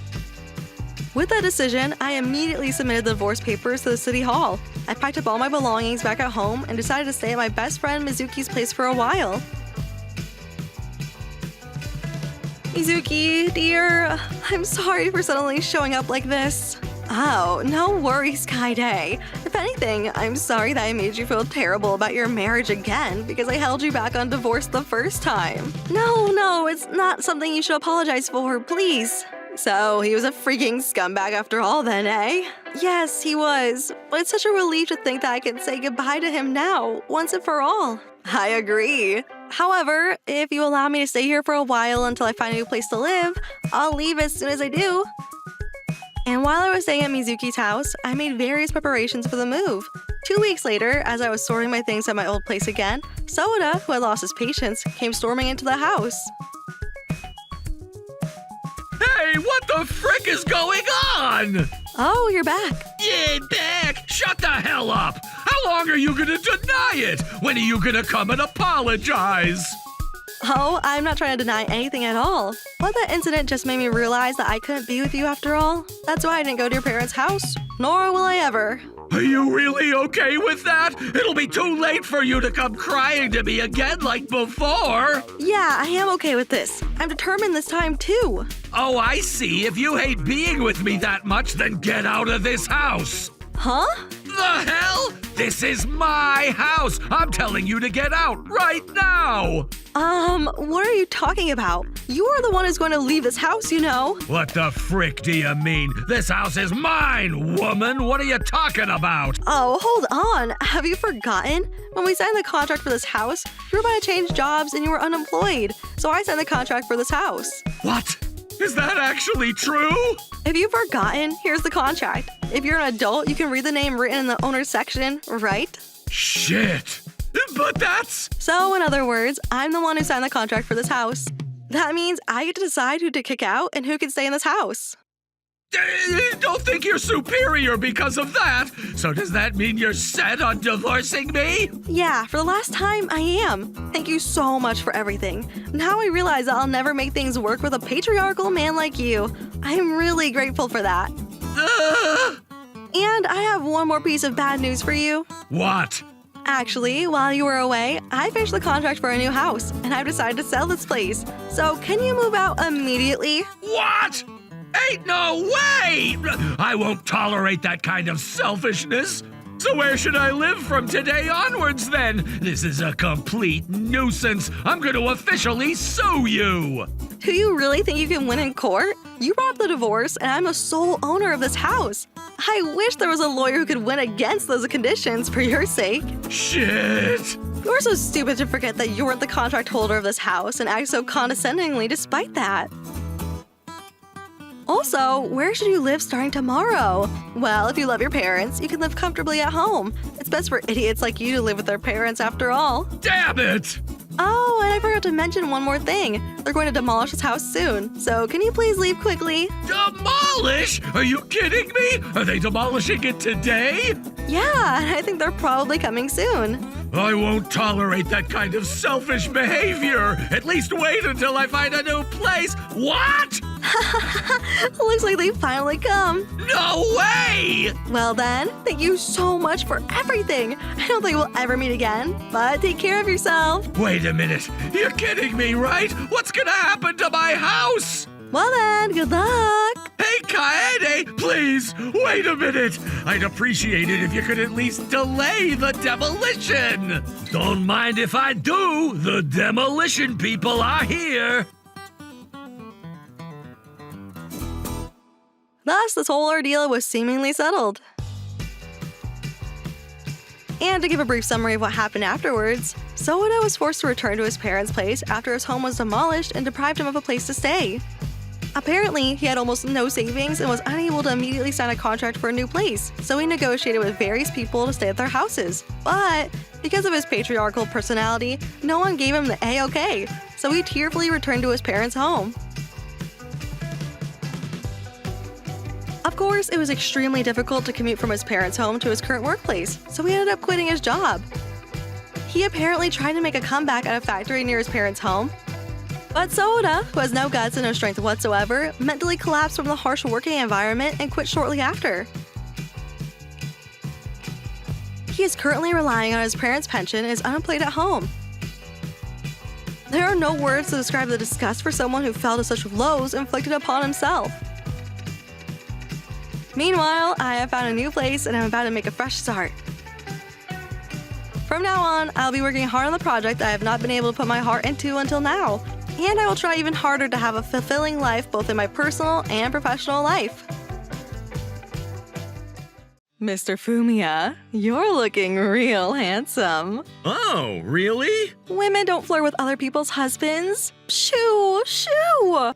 With that decision, I immediately submitted the divorce papers to the city hall. I packed up all my belongings back at home and decided to stay at my best friend Mizuki's place for a while. Mizuki, dear, I'm sorry for suddenly showing up like this. Oh, no worries, Kaide. If anything, I'm sorry that I made you feel terrible about your marriage again because I held you back on divorce the first time. No, it's not something you should apologize for, please. So, he was a freaking scumbag after all then, eh? Yes, he was. But it's such a relief to think that I can say goodbye to him now, once and for all. I agree. However, if you allow me to stay here for a while until I find a new place to live, I'll leave as soon as I do. And while I was staying at Mizuki's house, I made various preparations for the move. 2 weeks later, as I was sorting my things at my old place again, Soda, who had lost his patience, came storming into the house. Hey, what the frick is going on? Oh, you're back. Yeah, back! Shut the hell up! How long are you gonna deny it? When are you gonna come and apologize? Oh, I'm not trying to deny anything at all. But that incident just made me realize that I couldn't be with you after all. That's why I didn't go to your parents' house. Nor will I ever. Are you really okay with that? It'll be too late for you to come crying to me again like before. Yeah, I am okay with this. I'm determined this time too. Oh, I see. If you hate being with me that much, then get out of this house. Huh? The hell? This is my house. I'm telling you to get out right now. What are you talking about? You are the one who's going to leave this house, you know. What the frick do you mean? This house is mine, woman. What are you talking about? Oh, hold on. Have you forgotten? When we signed the contract for this house, you were about to change jobs and you were unemployed. So I signed the contract for this house. What? Is that actually true? If you've forgotten, here's the contract. If you're an adult, you can read the name written in the owner's section, right? Shit. But that's... So, in other words, I'm the one who signed the contract for this house. That means I get to decide who to kick out and who can stay in this house. Don't think you're superior because of that. So does that mean you're set on divorcing me? Yeah, for the last time, I am. Thank you so much for everything. Now I realize that I'll never make things work with a patriarchal man like you. I'm really grateful for that. And I have one more piece of bad news for you. What? Actually, while you were away, I finished the contract for a new house, and I've decided to sell this place. So can you move out immediately? What? Ain't no way! I won't tolerate that kind of selfishness. So where should I live from today onwards then? This is a complete nuisance. I'm going to officially sue you. Do you really think you can win in court? You brought up the divorce, and I'm the sole owner of this house. I wish there was a lawyer who could win against those conditions for your sake. Shit! You're so stupid to forget that you weren't the contract holder of this house and act so condescendingly despite that. Also, where should you live starting tomorrow? Well, if you love your parents, you can live comfortably at home. It's best for idiots like you to live with their parents after all. Damn it! Oh, and I forgot to mention one more thing. They're going to demolish this house soon, so can you please leave quickly? Demolish? Are you kidding me? Are they demolishing it today? Yeah, and I think they're probably coming soon. I won't tolerate that kind of selfish behavior. At least wait until I find a new place. What? Looks like they finally come. No way! me! Well then, thank you so much for everything. I don't think we'll ever meet again, but take care of yourself. Wait a minute. You're kidding me, right? What's gonna happen to my house? Well then, good luck. Hey, Kaede, please, wait a minute. I'd appreciate it if you could at least delay the demolition. Don't mind if I do. The demolition people are here. Thus, this whole ordeal was seemingly settled. And to give a brief summary of what happened afterwards, Soda was forced to return to his parents' place after his home was demolished and deprived him of a place to stay. Apparently, he had almost no savings and was unable to immediately sign a contract for a new place, so he negotiated with various people to stay at their houses. But because of his patriarchal personality, no one gave him the A-OK, so he tearfully returned to his parents' home. Of course, it was extremely difficult to commute from his parents' home to his current workplace, so he ended up quitting his job. He apparently tried to make a comeback at a factory near his parents' home, but Soda, who has no guts and no strength whatsoever, mentally collapsed from the harsh working environment and quit shortly after. He is currently relying on his parents' pension and is unemployed at home. There are no words to describe the disgust for someone who fell to such lows inflicted upon himself. Meanwhile, I have found a new place and I'm about to make a fresh start. From now on, I'll be working hard on the project I have not been able to put my heart into until now. And I will try even harder to have a fulfilling life both in my personal and professional life. Mr. Fumiya, you're looking real handsome. Oh, really? Women don't flirt with other people's husbands. Shoo, shoo!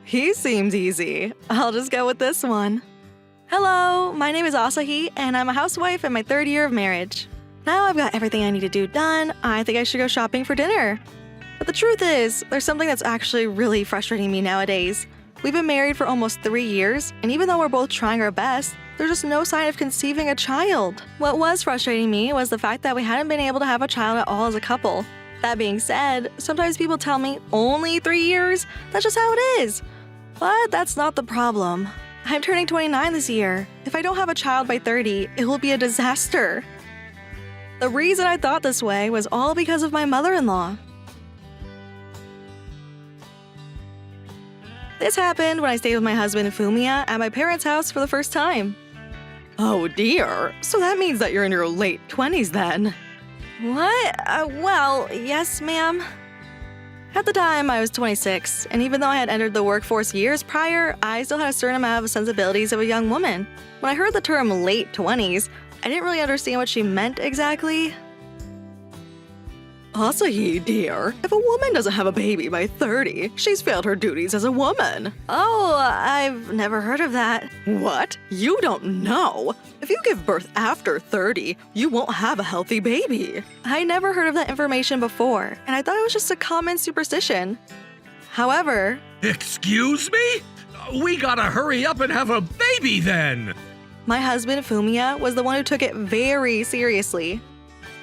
He seems easy. I'll just go with this one. Hello, my name is Asahi, and I'm a housewife in my 3rd year of marriage. Now I've got everything I need to do done, I think I should go shopping for dinner. But the truth is, there's something that's actually really frustrating me nowadays. We've been married for almost 3 years, and even though we're both trying our best, there's just no sign of conceiving a child. What was frustrating me was the fact that we hadn't been able to have a child at all as a couple. That being said, sometimes people tell me, only 3 years? That's just how it is. But that's not the problem. I'm turning 29 this year. If I don't have a child by 30, it will be a disaster. The reason I thought this way was all because of my mother-in-law. This happened when I stayed with my husband Fumiya at my parents' house for the first time. Oh dear, so that means that you're in your late 20s then. What? Well, yes, ma'am. At the time, I was 26, and even though I had entered the workforce years prior, I still had a certain amount of sensibilities of a young woman. When I heard the term late 20s, I didn't really understand what she meant exactly. Asahi, dear, if a woman doesn't have a baby by 30, she's failed her duties as a woman. Oh, I've never heard of that. What? You don't know? If you give birth after 30, you won't have a healthy baby. I never heard of that information before, and I thought it was just a common superstition. However, Excuse me? We gotta hurry up and have a baby then. my husband Fumiya was the one who took it very seriously.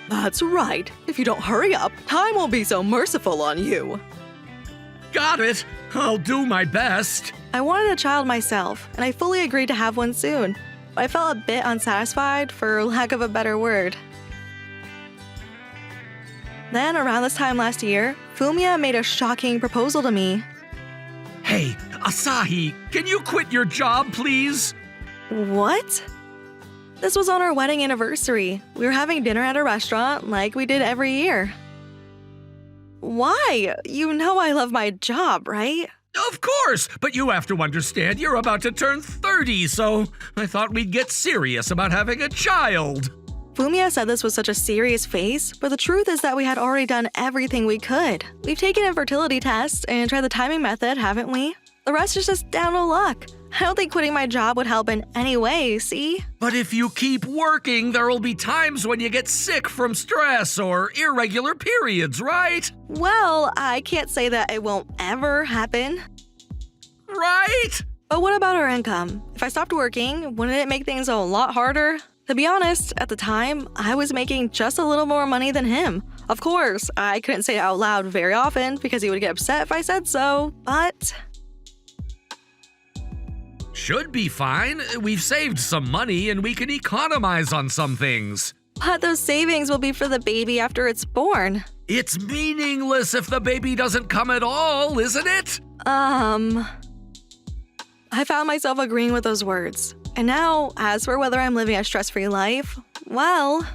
That's right. If you don't hurry up, time won't be so merciful on you. Got it. I'll do my best. I wanted a child myself, and I fully agreed to have one soon, but I felt a bit unsatisfied, for lack of a better word. Then, around this time last year, Fumiya made a shocking proposal to me. Hey, Asahi, can you quit your job, please? What? This was on our wedding anniversary. We were having dinner at a restaurant like we did every year. Why? You know I love my job, right? Of course, but you have to understand you're about to turn 30, so I thought we'd get serious about having a child. Fumiya said this with such a serious face, but the truth is that we had already done everything we could. We've taken infertility tests and tried the timing method, haven't we? The rest is just down to luck. I don't think quitting my job would help in any way, see? But if you keep working, there'll be times when you get sick from stress or irregular periods, right? Well, I can't say that it won't ever happen. Right? But what about our income? If I stopped working, wouldn't it make things a lot harder? To be honest, at the time, I was making just a little more money than him. Of course, I couldn't say it out loud very often because he would get upset if I said so, but... Should be fine. We've saved some money and we can economize on some things. But those savings will be for the baby after it's born. It's meaningless if the baby doesn't come at all, isn't it? I found myself agreeing with those words. And now, as for whether I'm living a stress-free life, well...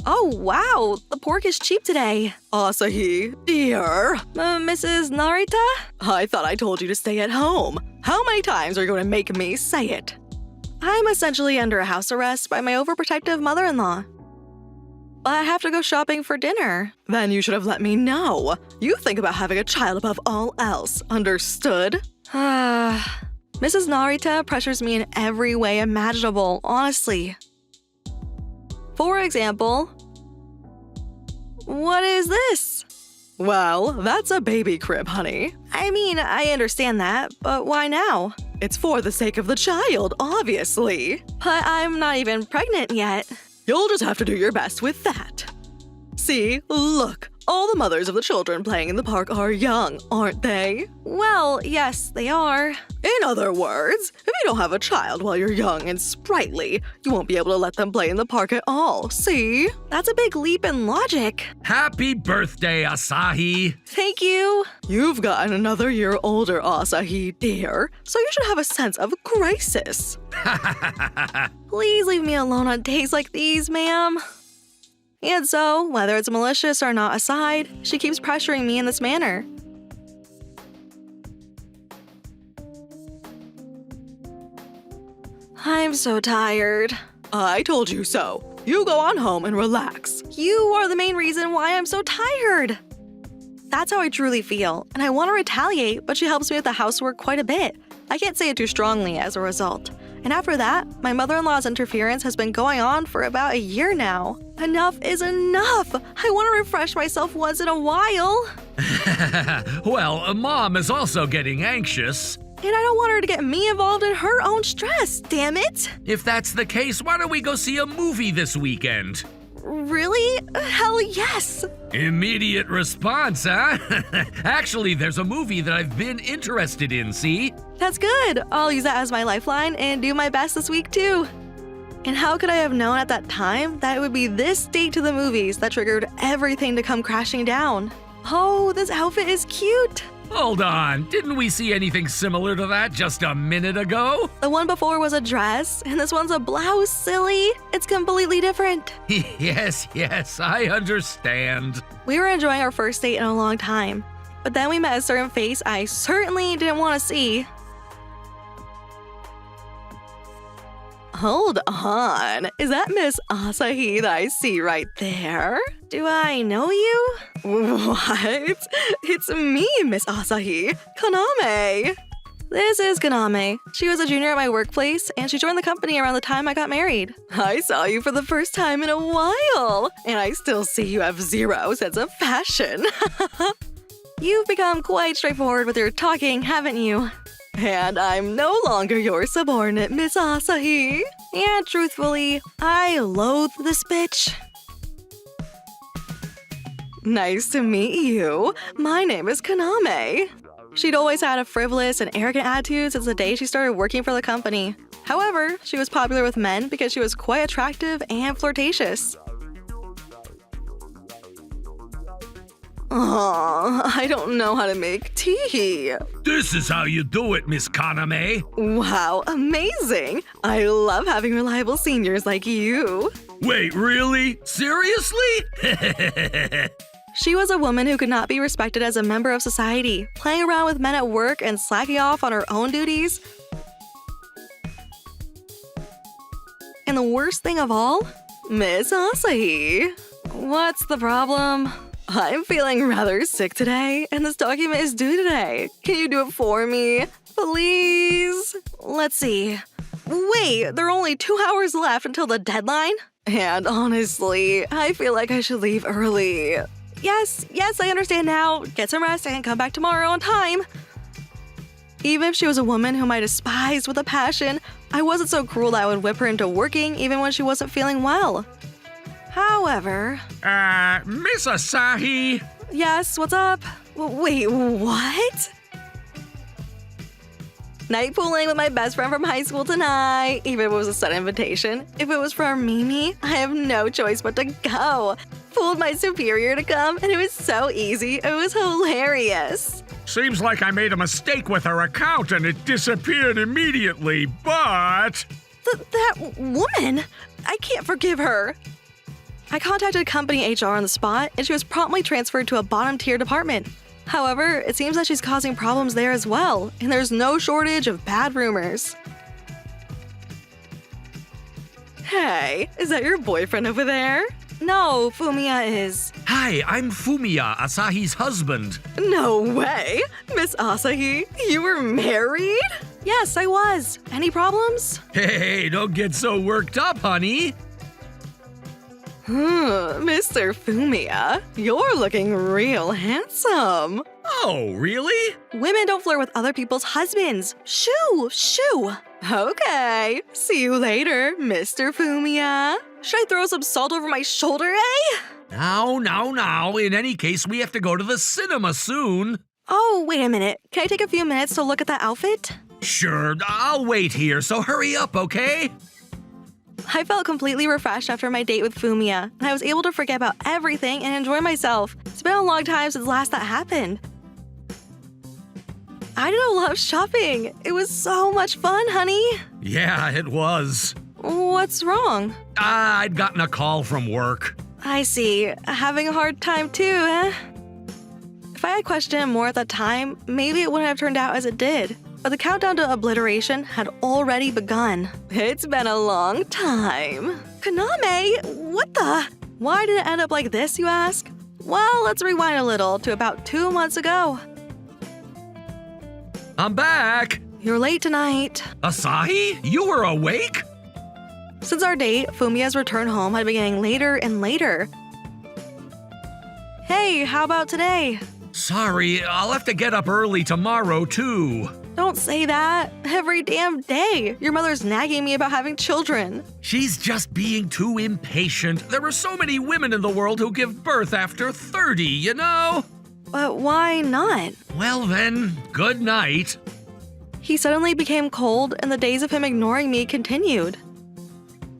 Oh, wow! The pork is cheap today. Asahi, dear. Mrs. Narita? I thought I told you to stay at home. How many times are you going to make me say it? I'm essentially under a house arrest by my overprotective mother-in-law. But I have to go shopping for dinner. Then you should have let me know. You think about having a child above all else, understood? Mrs. Narita pressures me in every way imaginable, honestly. For example, what is this? Well, that's a baby crib, honey. I mean, I understand that, but why now? It's for the sake of the child, obviously. But I'm not even pregnant yet. You'll just have to do your best with that. See, look, all the mothers of the children playing in the park are young, aren't they? Well, yes, they are. In other words, if you don't have a child while you're young and sprightly, you won't be able to let them play in the park at all, see? That's a big leap in logic. Happy birthday, Asahi. Thank you. You've gotten another year older, Asahi, dear, so you should have a sense of crisis. Please leave me alone on days like these, ma'am. And so, whether it's malicious or not aside, she keeps pressuring me in this manner. I'm so tired. I told you so. You go on home and relax. You are the main reason why I'm so tired. That's how I truly feel, and I want to retaliate, but she helps me with the housework quite a bit. I can't say it too strongly as a result. And after that, my mother-in-law's interference has been going on for about a year now. Enough is enough! I want to refresh myself once in a while. Well, Mom is also getting anxious. And I don't want her to get me involved in her own stress, damn it! If that's the case, why don't we go see a movie this weekend? Really? Hell yes! Immediate response, huh? Actually, there's a movie that I've been interested in, see? That's good. I'll use that as my lifeline and do my best this week too. And how could I have known at that time that it would be this date to the movies that triggered everything to come crashing down? Oh, this outfit is cute! Hold on, didn't we see anything similar to that just a minute ago? The one before was a dress, and this one's a blouse, silly. It's completely different. Yes, I understand. We were enjoying our first date in a long time, but then we met a certain face I certainly didn't want to see. Hold on. Is that Miss Asahi that I see right there? Do I know you? What? It's me, Miss Asahi. Kaname. This is Kaname. She was a junior at my workplace, and she joined the company around the time I got married. I saw you for the first time in a while, and I still see you have zero sense of fashion. You've become quite straightforward with your talking, haven't you? And I'm no longer your subordinate, Miss Asahi. And truthfully, I loathe this bitch. Nice to meet you. My name is Kaname. She'd always had a frivolous and arrogant attitude since the day she started working for the company. However, she was popular with men because she was quite attractive and flirtatious. Aw, I don't know how to make tea. This is how you do it, Miss Kaname. Wow, amazing. I love having reliable seniors like you. Wait, really? Seriously? She was a woman who could not be respected as a member of society, playing around with men at work and slacking off on her own duties. And the worst thing of all? Miss Asahi. What's the problem? I'm feeling rather sick today, and this document is due today. Can you do it for me? Please? Let's see. Wait, there are only 2 hours left until the deadline? And honestly, I feel like I should leave early. Yes, I understand now. Get some rest and come back tomorrow on time. Even if she was a woman whom I despised with a passion, I wasn't so cruel that I would whip her into working even when she wasn't feeling well. However... Miss Asahi? Yes, what's up? Wait, what? Night pooling with my best friend from high school tonight. Even if it was a sudden invitation. If it was for Mimi, I have no choice but to go. Fooled my superior to come, and it was so easy. It was hilarious. Seems like I made a mistake with her account and it disappeared immediately, but... That woman! I can't forgive her. I contacted company HR on the spot, and she was promptly transferred to a bottom-tier department. However, it seems that she's causing problems there as well, and there's no shortage of bad rumors. Hey, is that your boyfriend over there? No, Fumiya is. Hi, I'm Fumiya, Asahi's husband. No way! Miss Asahi, you were married? Yes, I was. Any problems? Hey, don't get so worked up, honey. Mr. Fumiya, you're looking real handsome. Oh, really? Women don't flirt with other people's husbands. Shoo, shoo. Okay, see you later, Mr. Fumiya. Should I throw some salt over my shoulder, eh? Now. In any case, we have to go to the cinema soon. Oh, wait a minute. Can I take a few minutes to look at that outfit? Sure, I'll wait here, so hurry up, okay? I felt completely refreshed after my date with Fumiya, and I was able to forget about everything and enjoy myself. It's been a long time since last that happened. I did a lot of shopping. It was so much fun, honey. Yeah, it was. What's wrong? I'd gotten a call from work. I see. Having a hard time too, eh? If I had questioned him more at that time, maybe it wouldn't have turned out as it did. But the countdown to obliteration had already begun. It's been a long time. Kaname, what the? Why did it end up like this, you ask? Well, let's rewind a little to about 2 months ago. I'm back. You're late tonight. Asahi, you were awake? Since our date, Fumiya's return home had been getting later and later. Hey, how about today? Sorry, I'll have to get up early tomorrow, too. Don't say that. Every damn day. Your mother's nagging me about having children. She's just being too impatient. There are so many women in the world who give birth after 30, you know? But why not? Well then, good night. He suddenly became cold, and the days of him ignoring me continued.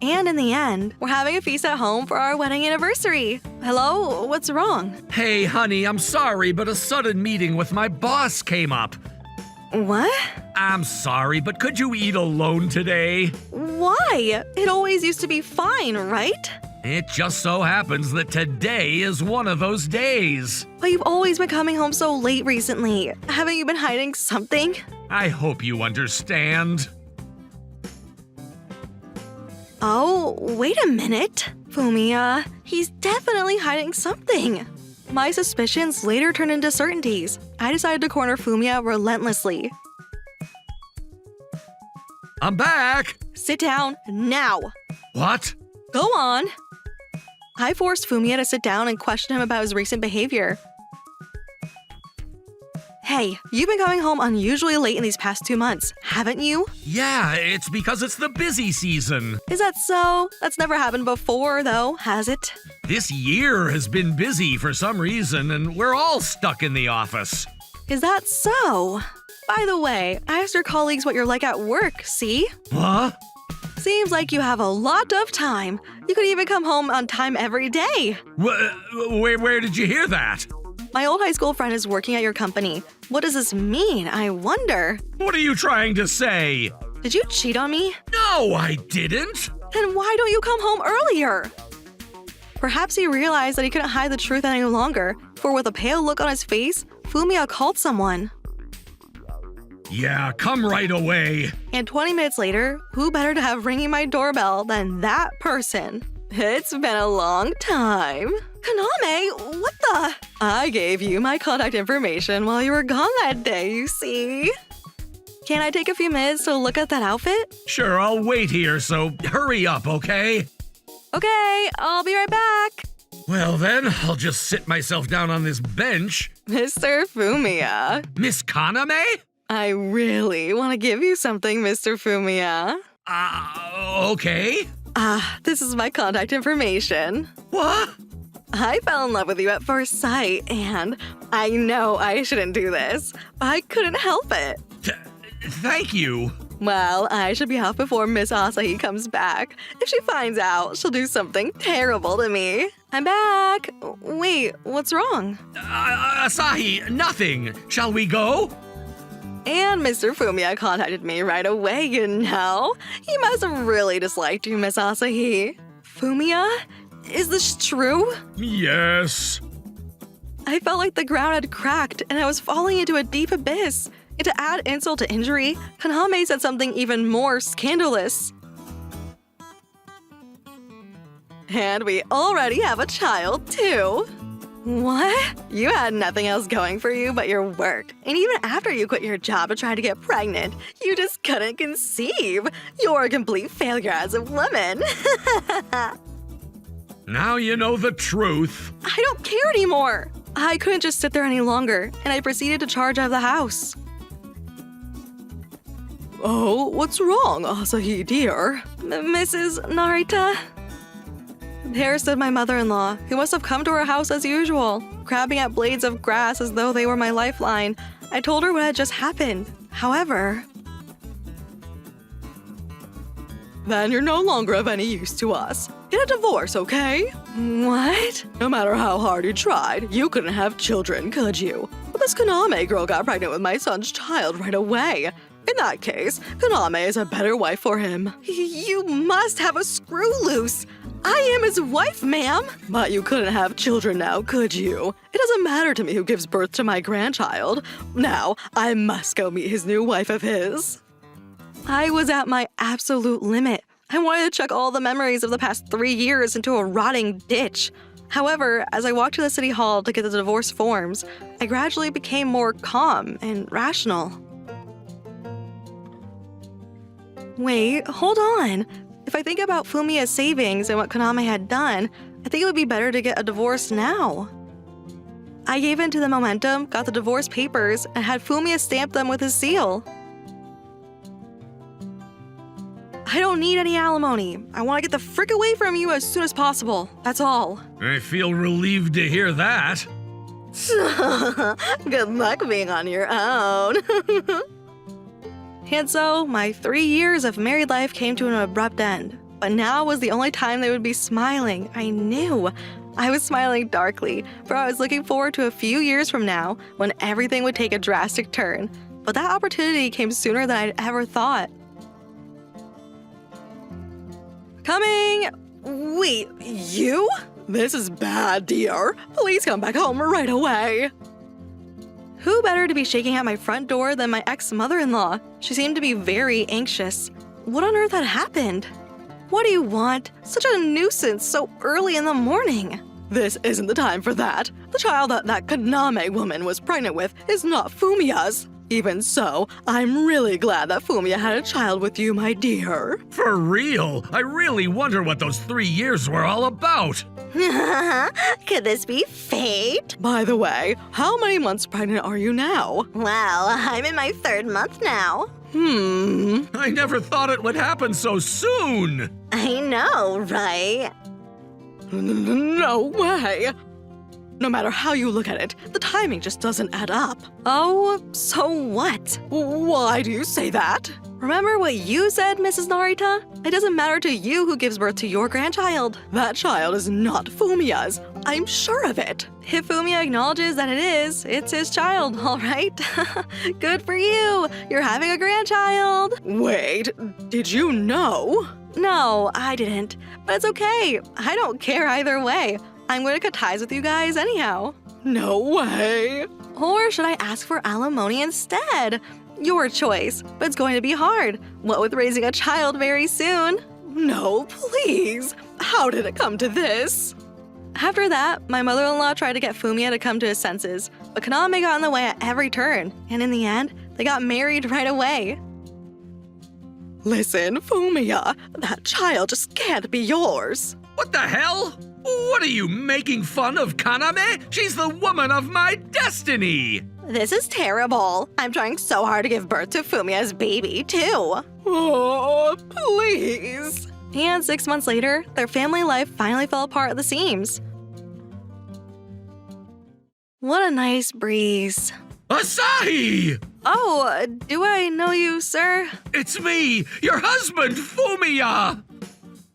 And in the end, we're having a feast at home for our wedding anniversary. Hello? What's wrong? Hey, honey, I'm sorry, but a sudden meeting with my boss came up. What? I'm sorry, but could you eat alone today? Why? It always used to be fine, right? It just so happens that today is one of those days. But you've always been coming home so late recently. Haven't you been hiding something? I hope you understand. Oh, wait a minute. Fumiya, he's definitely hiding something. My suspicions later turned into certainties. I decided to corner Fumiya relentlessly. I'm back. Sit down now. What? Go on. I forced Fumiya to sit down and question him about his recent behavior. Hey, you've been coming home unusually late in these past 2 months, haven't you? Yeah, it's because it's the busy season. Is that so? That's never happened before, though, has it? This year has been busy for some reason, and we're all stuck in the office. Is that so? By the way, I asked your colleagues what you're like at work, see? What? Seems like you have a lot of time. You could even come home on time every day. Where did you hear that? My old high school friend is working at your company. What does this mean, I wonder? What are you trying to say? Did you cheat on me? No, I didn't. Then why don't you come home earlier? Perhaps he realized that he couldn't hide the truth any longer, for with a pale look on his face, Fumiya called someone. Yeah, come right away. And 20 minutes later, who better to have ringing my doorbell than that person? It's been a long time. Kaname, what the? I gave you my contact information while you were gone that day, you see. Can I take a few minutes to look at that outfit? Sure, I'll wait here, so hurry up, okay? Okay, I'll be right back. Well then, I'll just sit myself down on this bench. Mr. Fumiya. Miss Kaname? I really want to give you something, Mr. Fumiya. Okay. This is my contact information. What? I fell in love with you at first sight, and I know I shouldn't do this, but I couldn't help it. Thank you. Well, I should be off before Miss Asahi comes back. If she finds out, she'll do something terrible to me. I'm back. Wait, what's wrong? Asahi, nothing. Shall we go? And Mr. Fumiya contacted me right away, you know. He must have really disliked you, Miss Asahi. Fumiya? Is this true? Yes. I felt like the ground had cracked and I was falling into a deep abyss. And to add insult to injury, Kaname said something even more scandalous. And we already have a child, too. What? You had nothing else going for you but your work. And even after you quit your job to try to get pregnant, you just couldn't conceive. You're a complete failure as a woman. Now you know the truth. I don't care anymore. I couldn't just sit there any longer, and I proceeded to charge out of the house. Oh, what's wrong, Asahi dear? Mrs. Narita? There stood my mother-in-law, who must have come to our house as usual, grabbing at blades of grass as though they were my lifeline. I told her what had just happened. However... Then you're no longer of any use to us. Get a divorce, okay? What? No matter how hard you tried, you couldn't have children, could you? But this Kaname girl got pregnant with my son's child right away. In that case, Kaname is a better wife for him. You must have a screw loose. I am his wife, ma'am. But you couldn't have children now, could you? It doesn't matter to me who gives birth to my grandchild. Now, I must go meet his new wife of his. I was at my absolute limit. I wanted to chuck all the memories of the past 3 years into a rotting ditch. However, as I walked to the city hall to get the divorce forms, I gradually became more calm and rational. Wait, hold on. If I think about Fumiya's savings and what Kaname had done, I think it would be better to get a divorce now. I gave in to the momentum, got the divorce papers, and had Fumiya stamp them with his seal. I don't need any alimony. I want to get the frick away from you as soon as possible. That's all. I feel relieved to hear that. Good luck being on your own. And so, my 3 years of married life came to an abrupt end. But now was the only time they would be smiling. I knew. I was smiling darkly, for I was looking forward to a few years from now when everything would take a drastic turn. But that opportunity came sooner than I'd ever thought. Coming! Wait, you? This is bad, dear. Please come back home right away. Who better to be shaking at my front door than my ex-mother-in-law? She seemed to be very anxious. What on earth had happened? What do you want? Such a nuisance so early in the morning. This isn't the time for that. The child that Kaname woman was pregnant with is not Fumiya's. Even so, I'm really glad that Fumiya had a child with you, my dear. For real? I really wonder what those 3 years were all about. Could this be fate? By the way, how many months pregnant are you now? Well, I'm in my 3rd month now. I never thought it would happen so soon. I know, right? No way. No matter how you look at it, the timing just doesn't add up. Oh, so what? Why do you say that? Remember what you said, Mrs. Narita? It doesn't matter to you who gives birth to your grandchild. That child is not Fumiya's. I'm sure of it. If Fumiya acknowledges that it is, it's his child, all right? Good for you. You're having a grandchild. Wait, did you know? No, I didn't. But it's okay. I don't care either way. I'm going to cut ties with you guys anyhow. No way. Or should I ask for alimony instead? Your choice, but it's going to be hard. What with raising a child very soon? No, please. How did it come to this? After that, my mother-in-law tried to get Fumiya to come to his senses, but Kaname got in the way at every turn, and in the end, they got married right away. Listen, Fumiya, that child just can't be yours. What the hell? What are you, making fun of Kaname? She's the woman of my destiny! This is terrible. I'm trying so hard to give birth to Fumiya's baby, too. Oh, please. And 6 months later, their family life finally fell apart at the seams. What a nice breeze. Asahi! Oh, do I know you, sir? It's me, your husband, Fumiya!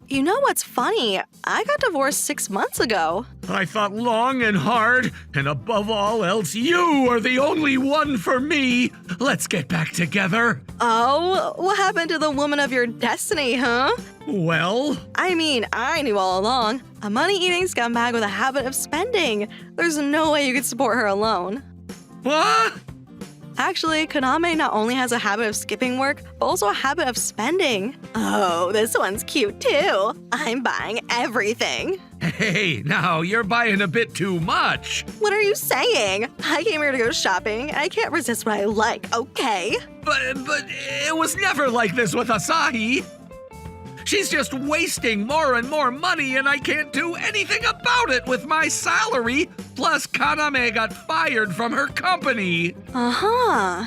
You know what's funny? I got divorced 6 months ago. I thought long and hard, and above all else, you are the only one for me. Let's get back together. Oh, what happened to the woman of your destiny, huh? Well, I mean, I knew all along. A money-eating scumbag with a habit of spending. There's no way you could support her alone. what? Actually, Kaname not only has a habit of skipping work, but also a habit of spending. Oh, this one's cute too. I'm buying everything. Hey, now you're buying a bit too much. What are you saying? I came here to go shopping, and I can't resist what I like, okay? But it was never like this with Asahi. She's just wasting more and more money, and I can't do anything about it with my salary. Plus, Kaname got fired from her company. Uh-huh.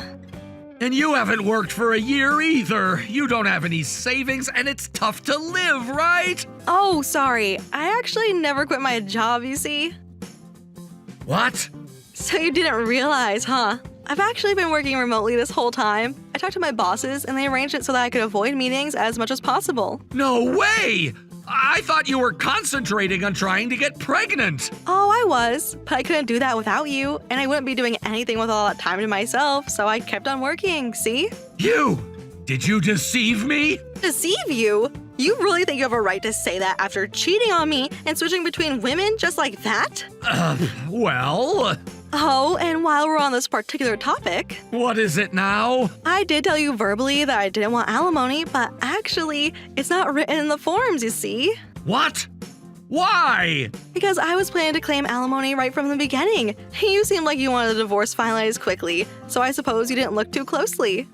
And you haven't worked for a year either. You don't have any savings, and it's tough to live, right? Oh, sorry. I actually never quit my job, you see? What? So you didn't realize, huh? I've actually been working remotely this whole time. I talked to my bosses, and they arranged it so that I could avoid meetings as much as possible. No way! I thought you were concentrating on trying to get pregnant. Oh, I was, but I couldn't do that without you, and I wouldn't be doing anything with all that time to myself, so I kept on working, see? You! Did you deceive me? Deceive you? You really think you have a right to say that after cheating on me and switching between women just like that? Well, Oh, and while we're on this particular topic, what is it now? I did tell you verbally that I didn't want alimony, but actually, it's not written in the forms, you see? What? Why? Because I was planning to claim alimony right from the beginning. You seemed like you wanted a divorce finalized quickly, so I suppose you didn't look too closely.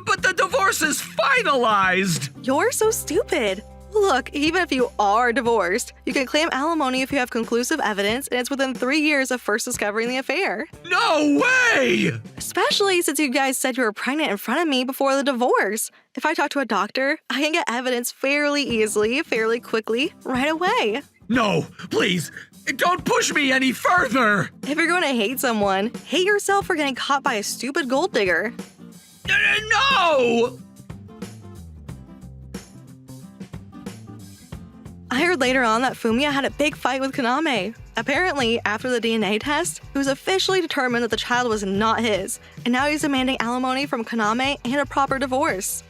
But the divorce is finalized. You're so stupid. Look, even if you are divorced, you can claim alimony if you have conclusive evidence and it's within 3 years of first discovering the affair. No way! Especially since you guys said you were pregnant in front of me before the divorce. If I talk to a doctor, I can get evidence fairly easily, fairly quickly, right away. No, please, don't push me any further. If you're going to hate someone, hate yourself for getting caught by a stupid gold digger. No! I heard later on that Fumiya had a big fight with Kaname. Apparently, after the DNA test, it was officially determined that the child was not his, and now he's demanding alimony from Kaname and a proper divorce.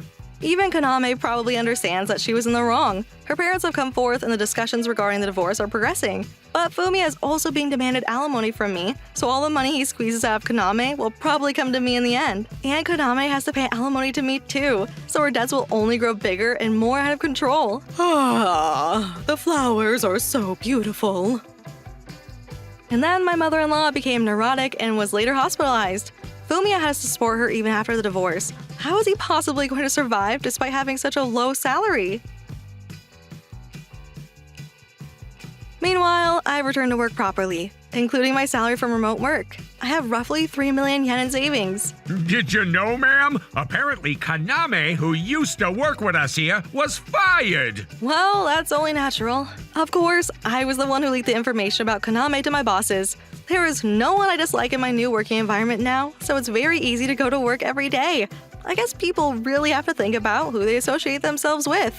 Even Kaname probably understands that she was in the wrong. Her parents have come forth and the discussions regarding the divorce are progressing. But Fumiya is also being demanded alimony from me, so all the money he squeezes out of Kaname will probably come to me in the end. And Kaname has to pay alimony to me too, so her debts will only grow bigger and more out of control. Ah, the flowers are so beautiful. And then my mother-in-law became neurotic and was later hospitalized. Fumiya has to support her even after the divorce. How is he possibly going to survive despite having such a low salary? Meanwhile, I've returned to work properly, including my salary from remote work. I have roughly 3 million yen in savings. Did you know, ma'am? Apparently Kaname, who used to work with us here, was fired. Well, that's only natural. Of course, I was the one who leaked the information about Kaname to my bosses. There is no one I dislike in my new working environment now, so it's very easy to go to work every day. I guess people really have to think about who they associate themselves with.